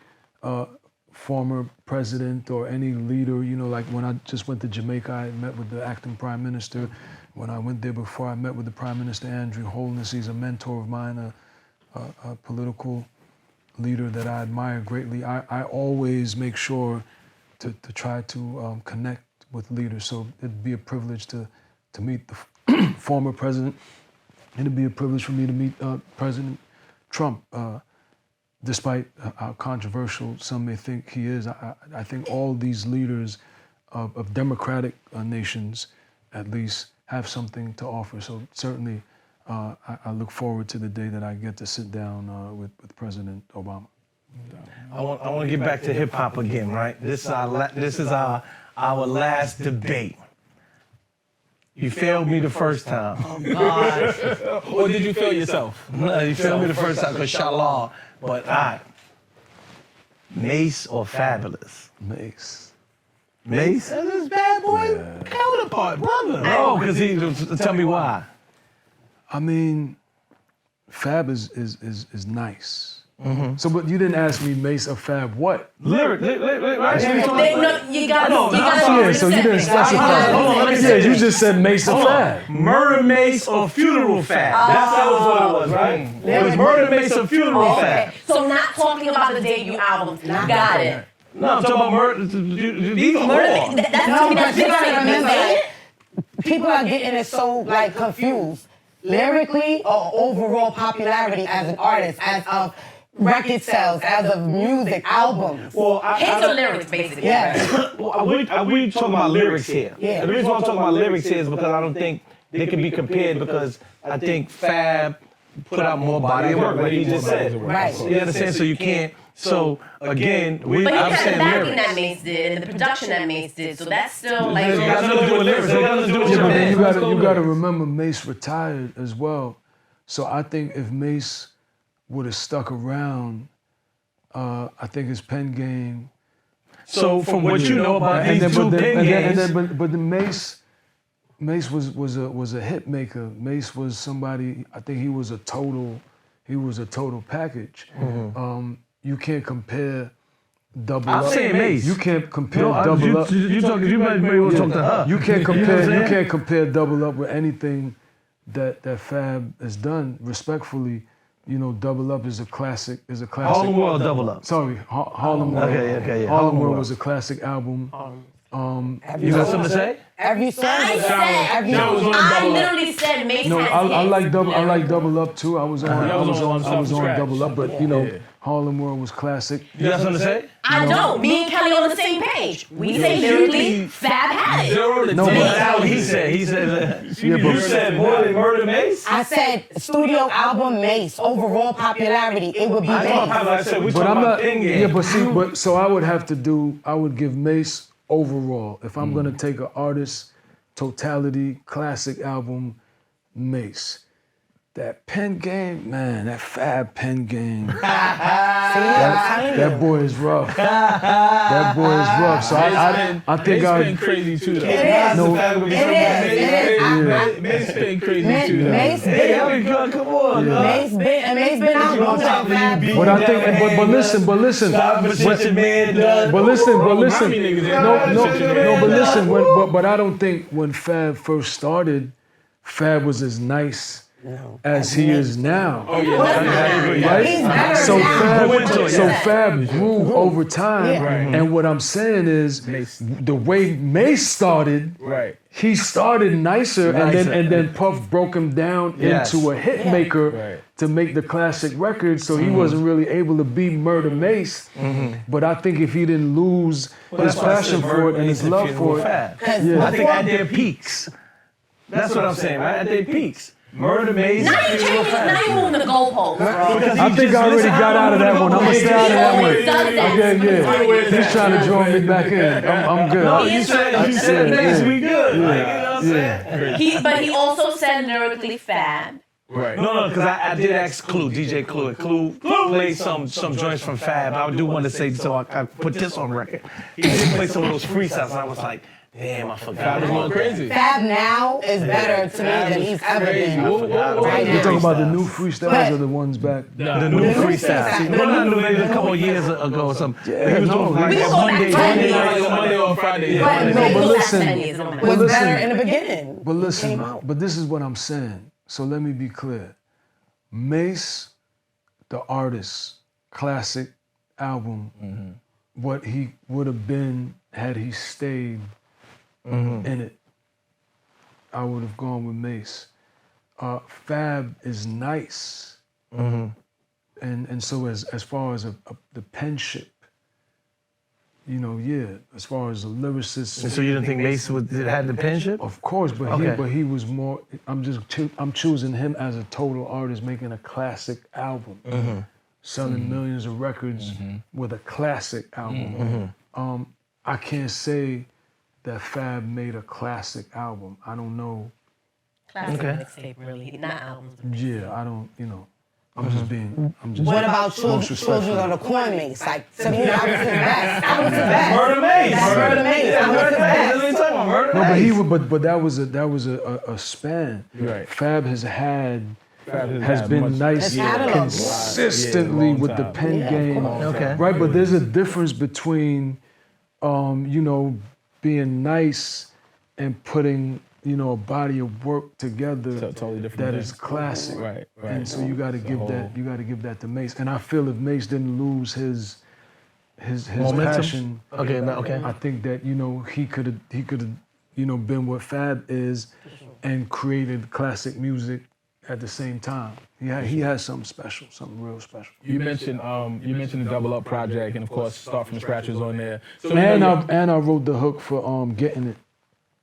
former president or any leader, you know, like when I just went to Jamaica, I met with the acting prime minister. When I went there before, I met with the Prime Minister, Andrew Holness. He's a mentor of mine, a political leader that I admire greatly. I always make sure to try to connect with leaders. So it'd be a privilege to meet the former president, and it'd be a privilege for me to meet President Trump. Despite how controversial some may think he is, I think all these leaders of democratic nations, at least, have something to offer. So certainly, I look forward to the day that I get to sit down with President Obama. I want to get back to hip hop again, right? This is our last debate. You failed me the first time. Oh God. Or did you fail yourself? No, you failed me the first time because Shallah. But all right. Mace or Fabulous? Mace. Mace? That's his bad boy counterpart, brother. Oh, because tell me why. I mean, Fab is nice. Mm-hmm. So, but you didn't ask me Mace or Fab what? Lyric. You gotta. Yeah, so you didn't specify. Yeah, you just said Mace or Fab. Murder Mace or Funeral Fab? That was what it was, right? It was Murder Mace or Funeral Fab. Okay, so not talking about the debut album. You got it. No, I'm talking about murder. These are all. But you gotta remember, people are getting it so like confused. Lyrically or overall popularity as an artist, as of record sales, as of music, albums. Well, Hits or lyrics, basically. Yeah. we talking about lyrics here. Yeah. And the reason why I'm talking about lyrics here is because I don't think they can be compared because I think Fab put out more body of work, like he just said. Right. You understand? So you can't. So again, But he I'm had the saying backing lyrics. that Mace did and the production that Mace did, so that's still like. It has nothing to do with lyrics. It has nothing to do with Yeah, your but then man. you gotta remember Mace retired as well. So I think if Mace would have stuck around, I think his pen game. So from what you know about these two pen games, But the Mace was a hit maker. Mace was somebody. I think he was a total package. You can't compare Double I'm Up. saying Mace. You can't compare Double Up. You talking? You might want to talk to her. You can't You know what I'm compare. saying? You can't compare Double Up with anything that Fab has done. Respectfully, you know, Double Up is a classic. Harlem World Double Up. Sorry, Harlem World. Okay, yeah. Harlem World was a classic album. You got something to say? Every song I was said, I literally said Mace No, has I like hits. Double. I like Double Up too. I was on Scratch. Double Up, but you know, Harlem World was classic. You got something to say? I don't. Me and Kelly on the same page. We say lyrically, Fab had it. 0 to No, 10. but- That's what he said. He said, Yeah, you said more than Murder Mace? I said studio album Mace, overall popularity, it would be I Mace. said, we But talking I'm about not. pen game. Yeah, but see, so I would give Mace overall. If I'm gonna take an artist totality classic album, Mace. That pen game, man, that Fab pen game. that boy is rough. That boy is rough. So I think Mace I. been crazy too, though. No, Mace been crazy too, though. Mace Hey, come on. Mace been out long time. but I think, but listen, Stop with what your man done. But listen, Army niggas ain't but listen. But I don't think when Fab first started, Fab was as nice as he is now. Oh yeah, I agree. Right? He's better So now. Fab grew over time, and what I'm saying is the way Mace started. Right. He started nicer, and then Puff broke him down into a hit maker to make the classic record. So he wasn't really able to be Murder Mace. But I think if he didn't lose his passion for it and his love for it, I think at their peaks. That's what I'm saying, right? At their peaks. Murder Mace. Now you changing, now you moving the goalposts, bro. I think I already got out of that one. I'm gonna stay out of that one. Always does that. Yeah. He's trying to draw me back in. I'm good. No, you said Mace, we good. Like, you know what I'm saying? But he also said lyrically Fab. Right. No, because I did ask Clue, DJ Clue. Clue played some joints from Fab. I do want to say, so I put this on record. He did play some of those freestyles, and I was like, Damn, I forgot. Fab is going crazy. Fab now is better to me than he's ever Crazy. been. What Right You now. talking about the new freestyles But- or the ones back? The new freestyle. Well, not new, maybe a couple of years ago or something. Yeah, He was no, doing like we that go back Monday, 10 Monday years. night, Like a Monday or Friday. But But Mace go listen. back 10 years, it don't matter. was listen. better in the beginning. But listen, Came out. but this is what I'm saying. So let me be clear. Mace, the artist, classic album, what he would have been had he stayed in it. I would have gone with Mace. Fab is nice. And so as far as the penship, you know, yeah, as far as the lyricist. So you didn't think Mace had the penship? Of course, but Okay. he was more. I'm choosing him as a total artist, making a classic album, selling millions of records with a classic album. I can't say that Fab made a classic album. I don't know. Classic Okay. mixtape, really, not albums. Yeah, I don't. You know, I'm just being. I'm just. What about most Children of the Corn Mace? Like, to me, that was his best. That was his best. Murder Mace. That's Murder Mace. That was his best. What are you talking about? Murder No, but Mace. he would. But that was a span. Right. Fab has had. Fab Has had been much- nice His catalog. consistently long with the time. pen Yeah, of game. course. Okay. Right, but there's a difference between, you know, being nice and putting, you know, a body of work together Totally different that thing. is classic. Right. And so you got to give that to Mace. And I feel if Mace didn't lose his Momentum? passion, Okay, okay. I think that, you know, he could have, you know, been what Fab is and created classic music at the same time. He has something special, something real special. You mentioned the Double Up project, and of course, Start From Scratch was on there. So we And know I wrote the hook for Getting It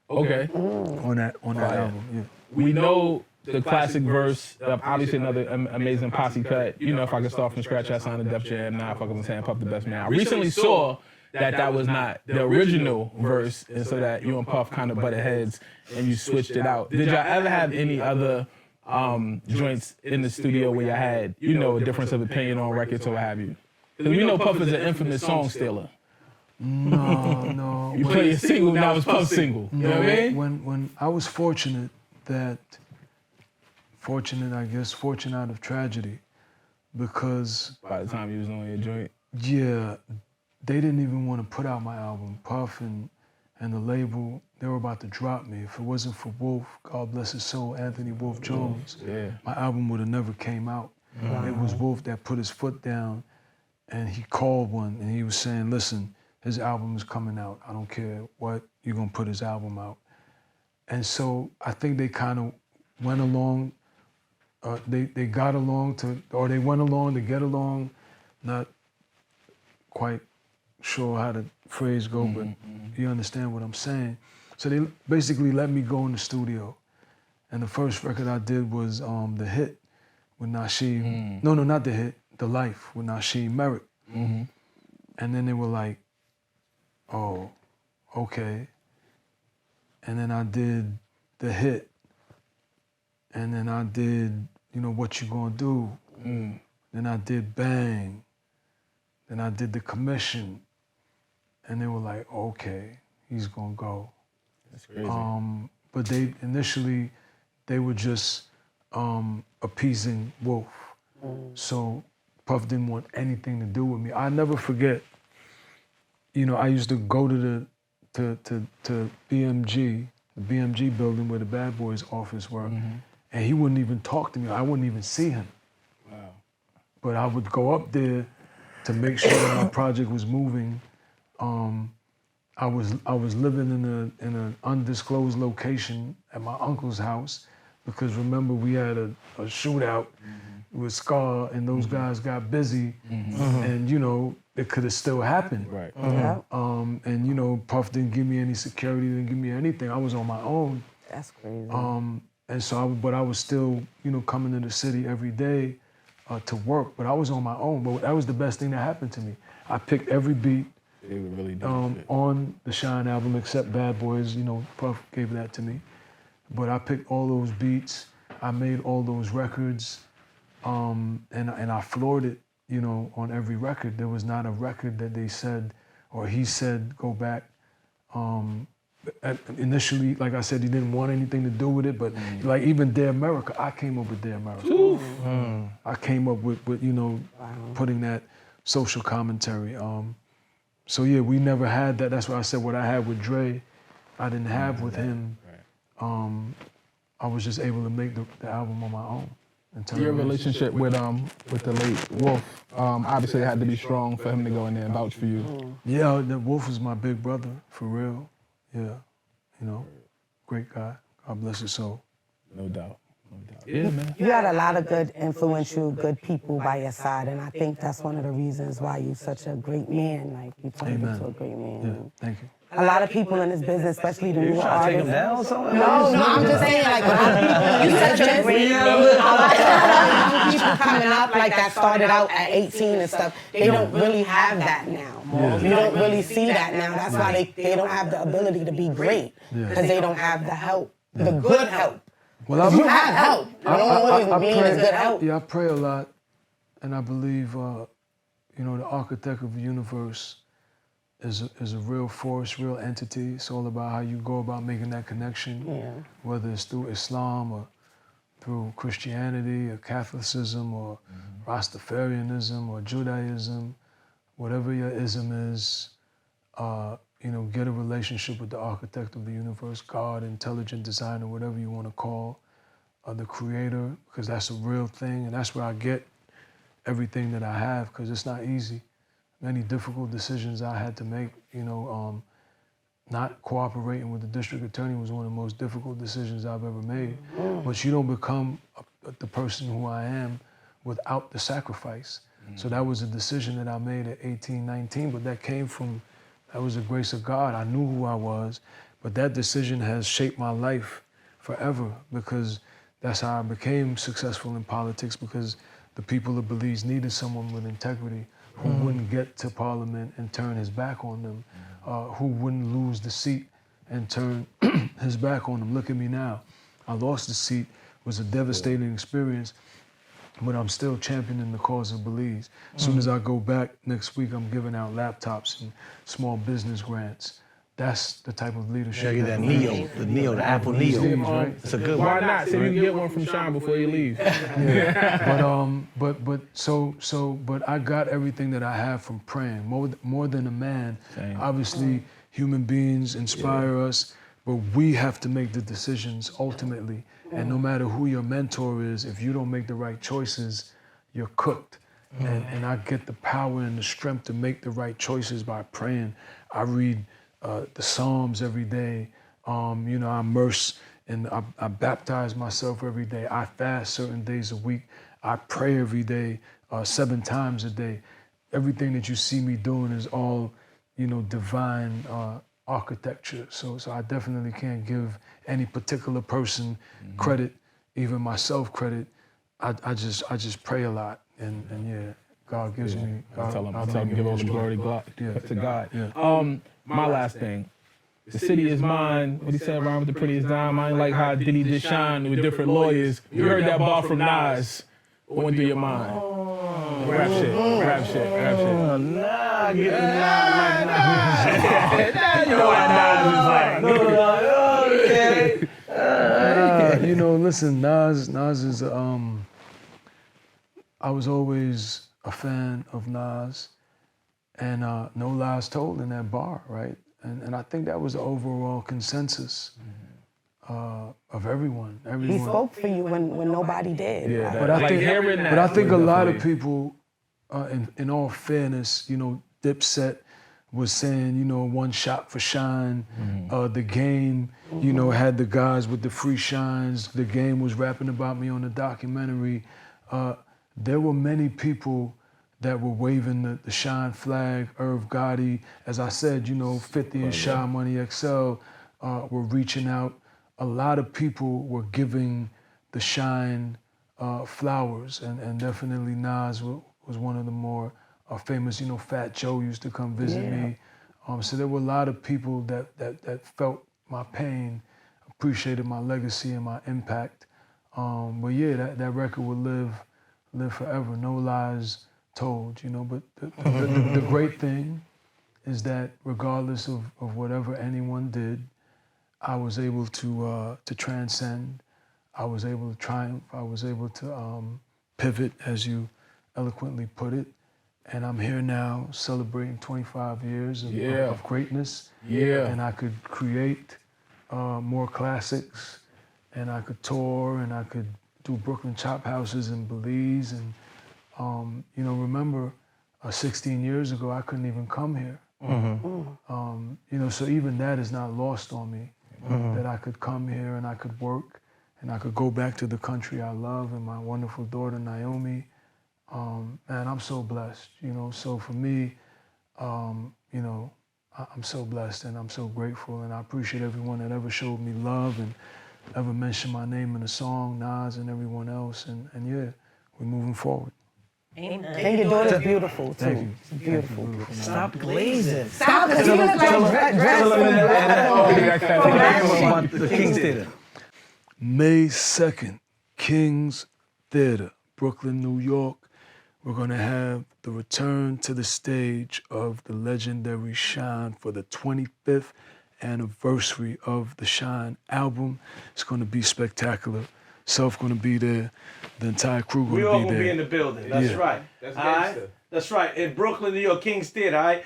okay. on that album. Yeah. We know the classic verse, obviously another amazing posse cut. You know, if I could start from scratch, I signed a Def Jam. Now if I was saying Puff the best man. I recently saw that was not the original verse, and so that you and Puff kind of butted heads and you switched it out. Did y'all ever have any other joints in the studio where you had, you know, a difference of opinion on records or what have you? Because we know Puff is an infamous song stealer. No. You play your single, now it's Puff's single. You know what I mean? When I was fortunate out of tragedy, because By the time you was on your joint. yeah, they didn't even want to put out my album. Puff and the label, they were about to drop me. If it wasn't for Wolf, God bless his soul, Anthony Wolf Jones, Yeah. my album would have never came out. It was Wolf that put his foot down, and he called one, and he was saying, listen, his album is coming out. I don't care what, you're gonna put his album out. And so I think they kind of went along, they got along they went along to get along, not quite sure how the phrase go, but you understand what I'm saying. So they basically let me go in the studio. And the first record I did was The Hit with Nasheed. No, not The Hit, The Life with Nasheed Merrick. And then they were like, oh, okay. And then I did The Hit. And then I did, you know, What You Gonna Do. Then I did Bang. Then I did The Commission. And they were like, okay, he's gonna go. That's crazy. But they initially, they were just appeasing Wolf. So Puff didn't want anything to do with me. I never forget, you know, I used to go to BMG, the BMG building where the Bad Boys office were, and he wouldn't even talk to me. I wouldn't even see him. Wow. But I would go up there to make sure that my project was moving. I was living in an undisclosed location at my uncle's house, because remember we had a shootout with Scar, and those guys got busy, and you know it could have still happened. Right. And you know Puff didn't give me any security, didn't give me anything. I was on my own. That's crazy. And so, but I was still, you know, coming to the city every day to work. But I was on my own. But that was the best thing that happened to me. I picked every beat They were really doing shit. on the Shyne album, except Bad Boys. You know, Puff gave that to me. But I picked all those beats. I made all those records, and I floored it. You know, on every record. There was not a record that they said, or he said, go back initially, like I said, he didn't want anything to do with it, but like even Dear America, I came up with Dear America. I came up with putting that social commentary. So yeah, we never had that. That's why I said what I had with Dre, I didn't have with him. I was just able to make the album on my own. Your relationship with the late Wolf, obviously it had to be strong for him to go in there and vouch for you. Yeah, the Wolf was my big brother, for real. Yeah, great guy. God bless his soul. No doubt. Yeah, man. You had a lot of good, influential, good people by your side, and I think that's one of the reasons why you're such a great man. Like, you turned into a great man. Yeah, thank you. A lot of people in this business, especially the newer Trying to take him artists. down or something? No, I'm just saying, like, a lot of people in You this such a business, great a lot of young people coming up like that started out at 18 and stuff, they don't really have that now. You don't really see that now. That's why they don't have the ability to be great, because they don't have the help, the good help. Well, You have help. I don't always mean it's good help. Yeah, I pray a lot, and I believe, the architect of the universe is a real force, real entity. It's all about how you go about making that connection, whether it's through Islam or through Christianity or Catholicism or Rastafarianism or Judaism, whatever your ism is, get a relationship with the architect of the universe, God, intelligent designer, whatever you want to call the creator, because that's a real thing, and that's where I get everything that I have, because it's not easy. Many difficult decisions I had to make, not cooperating with the district attorney was one of the most difficult decisions I've ever made. But you don't become the person who I am without the sacrifice. So that was a decision that I made at 18, 19, but that was the grace of God. I knew who I was, but that decision has shaped my life forever, because that's how I became successful in politics, because the people of Belize needed someone with integrity who wouldn't get to Parliament and turn his back on them, who wouldn't lose the seat and turn his back on them. Look at me now. I lost the seat. It was a devastating experience, but I'm still championing the cause of Belize. As soon as I go back next week, I'm giving out laptops and small business grants. That's the type of leadership. Yeah, that Neo, the Apple Neo. Right? It's a good Why one. not? See if you can get one from Shyne before you leave. But I got everything that I have from praying. More than a man. Same. Obviously, human beings inspire us, but we have to make the decisions ultimately. And no matter who your mentor is, if you don't make the right choices, you're cooked. And I get the power and the strength to make the right choices by praying. I read the Psalms every day. I immerse and I baptize myself every day. I fast certain days a week. I pray every day, 7 times a day. Everything that you see me doing is all, divine architecture. So I definitely can't give any particular person credit, even myself credit. I just pray a lot, and yeah, God gives me. I tell him give all the glory to God. Yeah. My last thing. The city is mine. What he said, rhyme with the prettiest dime. I ain't like how Diddy did Shyne with different lawyers. You heard that bar from Nas. What went through your mind? Rap shit. Nah, get the Now you know what Nas is like. Okay. Listen, Nas is, I was always a fan of Nas, and no lies told in that bar, right? And I think that was the overall consensus of everyone. He spoke for you when nobody did. Yeah, But I think, hearing that but I think a lot of definitely- people, in all fairness, Dipset was saying, one shot for Shyne. The Game, had the guys with the free shines. The Game was rapping about me on the documentary. There were many people that were waving the Shyne flag. Irv Gotti, as I said, 50 and Shy Money XL were reaching out. A lot of people were giving the Shyne flowers, and definitely Nas was one of the more famous. Fat Joe used to come visit me. So there were a lot of people that felt my pain, appreciated my legacy and my impact. But yeah, that record will live forever. No lies told, But the great thing is that regardless of whatever anyone did, I was able to transcend. I was able to triumph. I was able to pivot, as you eloquently put it. And I'm here now celebrating 25 years of greatness. Yeah. And I could create more classics, and I could tour, and I could do Brooklyn Chop Houses in Belize. And, remember 16 years ago, I couldn't even come here. So even that is not lost on me, that I could come here and I could work and I could go back to the country I love and my wonderful daughter, Naomi. Man, I'm so blessed, So for me, I'm so blessed and I'm so grateful, and I appreciate everyone that ever showed me love and ever mentioned my name in a song, Nas and everyone else. And yeah, we're moving forward. Amen. And your daughter's beautiful too. Thank you. She's beautiful. Stop glazing. Stop, because she look like dress. The King's Theater. May 2nd, King's Theater, Brooklyn, New York. We're gonna have the return to the stage of the legendary Shyne for the 25th anniversary of the Shyne album. It's gonna be spectacular. Self gonna be there. The entire crew gonna be there. We all gonna be in the building. That's right. That's All right? gangster. That's right. In Brooklyn, New York, King's Theater. All right.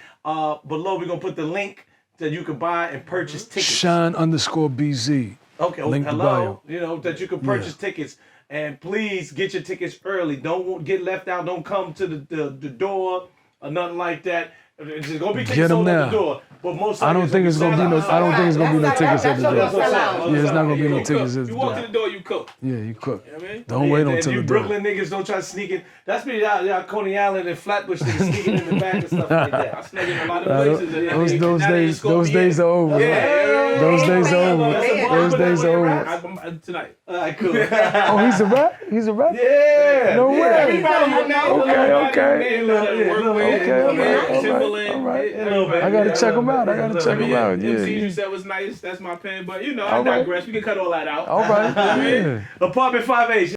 Below we're gonna put the link that you can buy and purchase tickets. Shyne_BZ. Okay. Link in Hello. bio. That you can purchase tickets. And please get your tickets early. Don't get left out. Don't come to the door or nothing like that. It's gonna be tickets sold at the door. But most I don't think it's gonna be no. I don't think it's gonna be no tickets at the door. That's what I'm saying. Yeah, it's not gonna be no tickets at the You walk to door. the door, you cook. Yeah, you cook. You know what I mean? Don't wait until you the door. Brooklyn niggas don't try to sneak in. That's me out Coney Island and Flatbush niggas sneaking in the back and stuff like that. I snuck in a lot of places. And Those days are over. Those days are over. Those days are over. Tonight. All right, cool. Oh, he's a rap? He's a rap? Yeah. No way. Everybody you know. Okay. Timberland. All right. A little bit. I gotta check him out. I gotta check him out. MCs you Yeah. said was nice. That's my pen. But I All right. digress. We can cut all that out. All right. Yeah. Apartment 5H.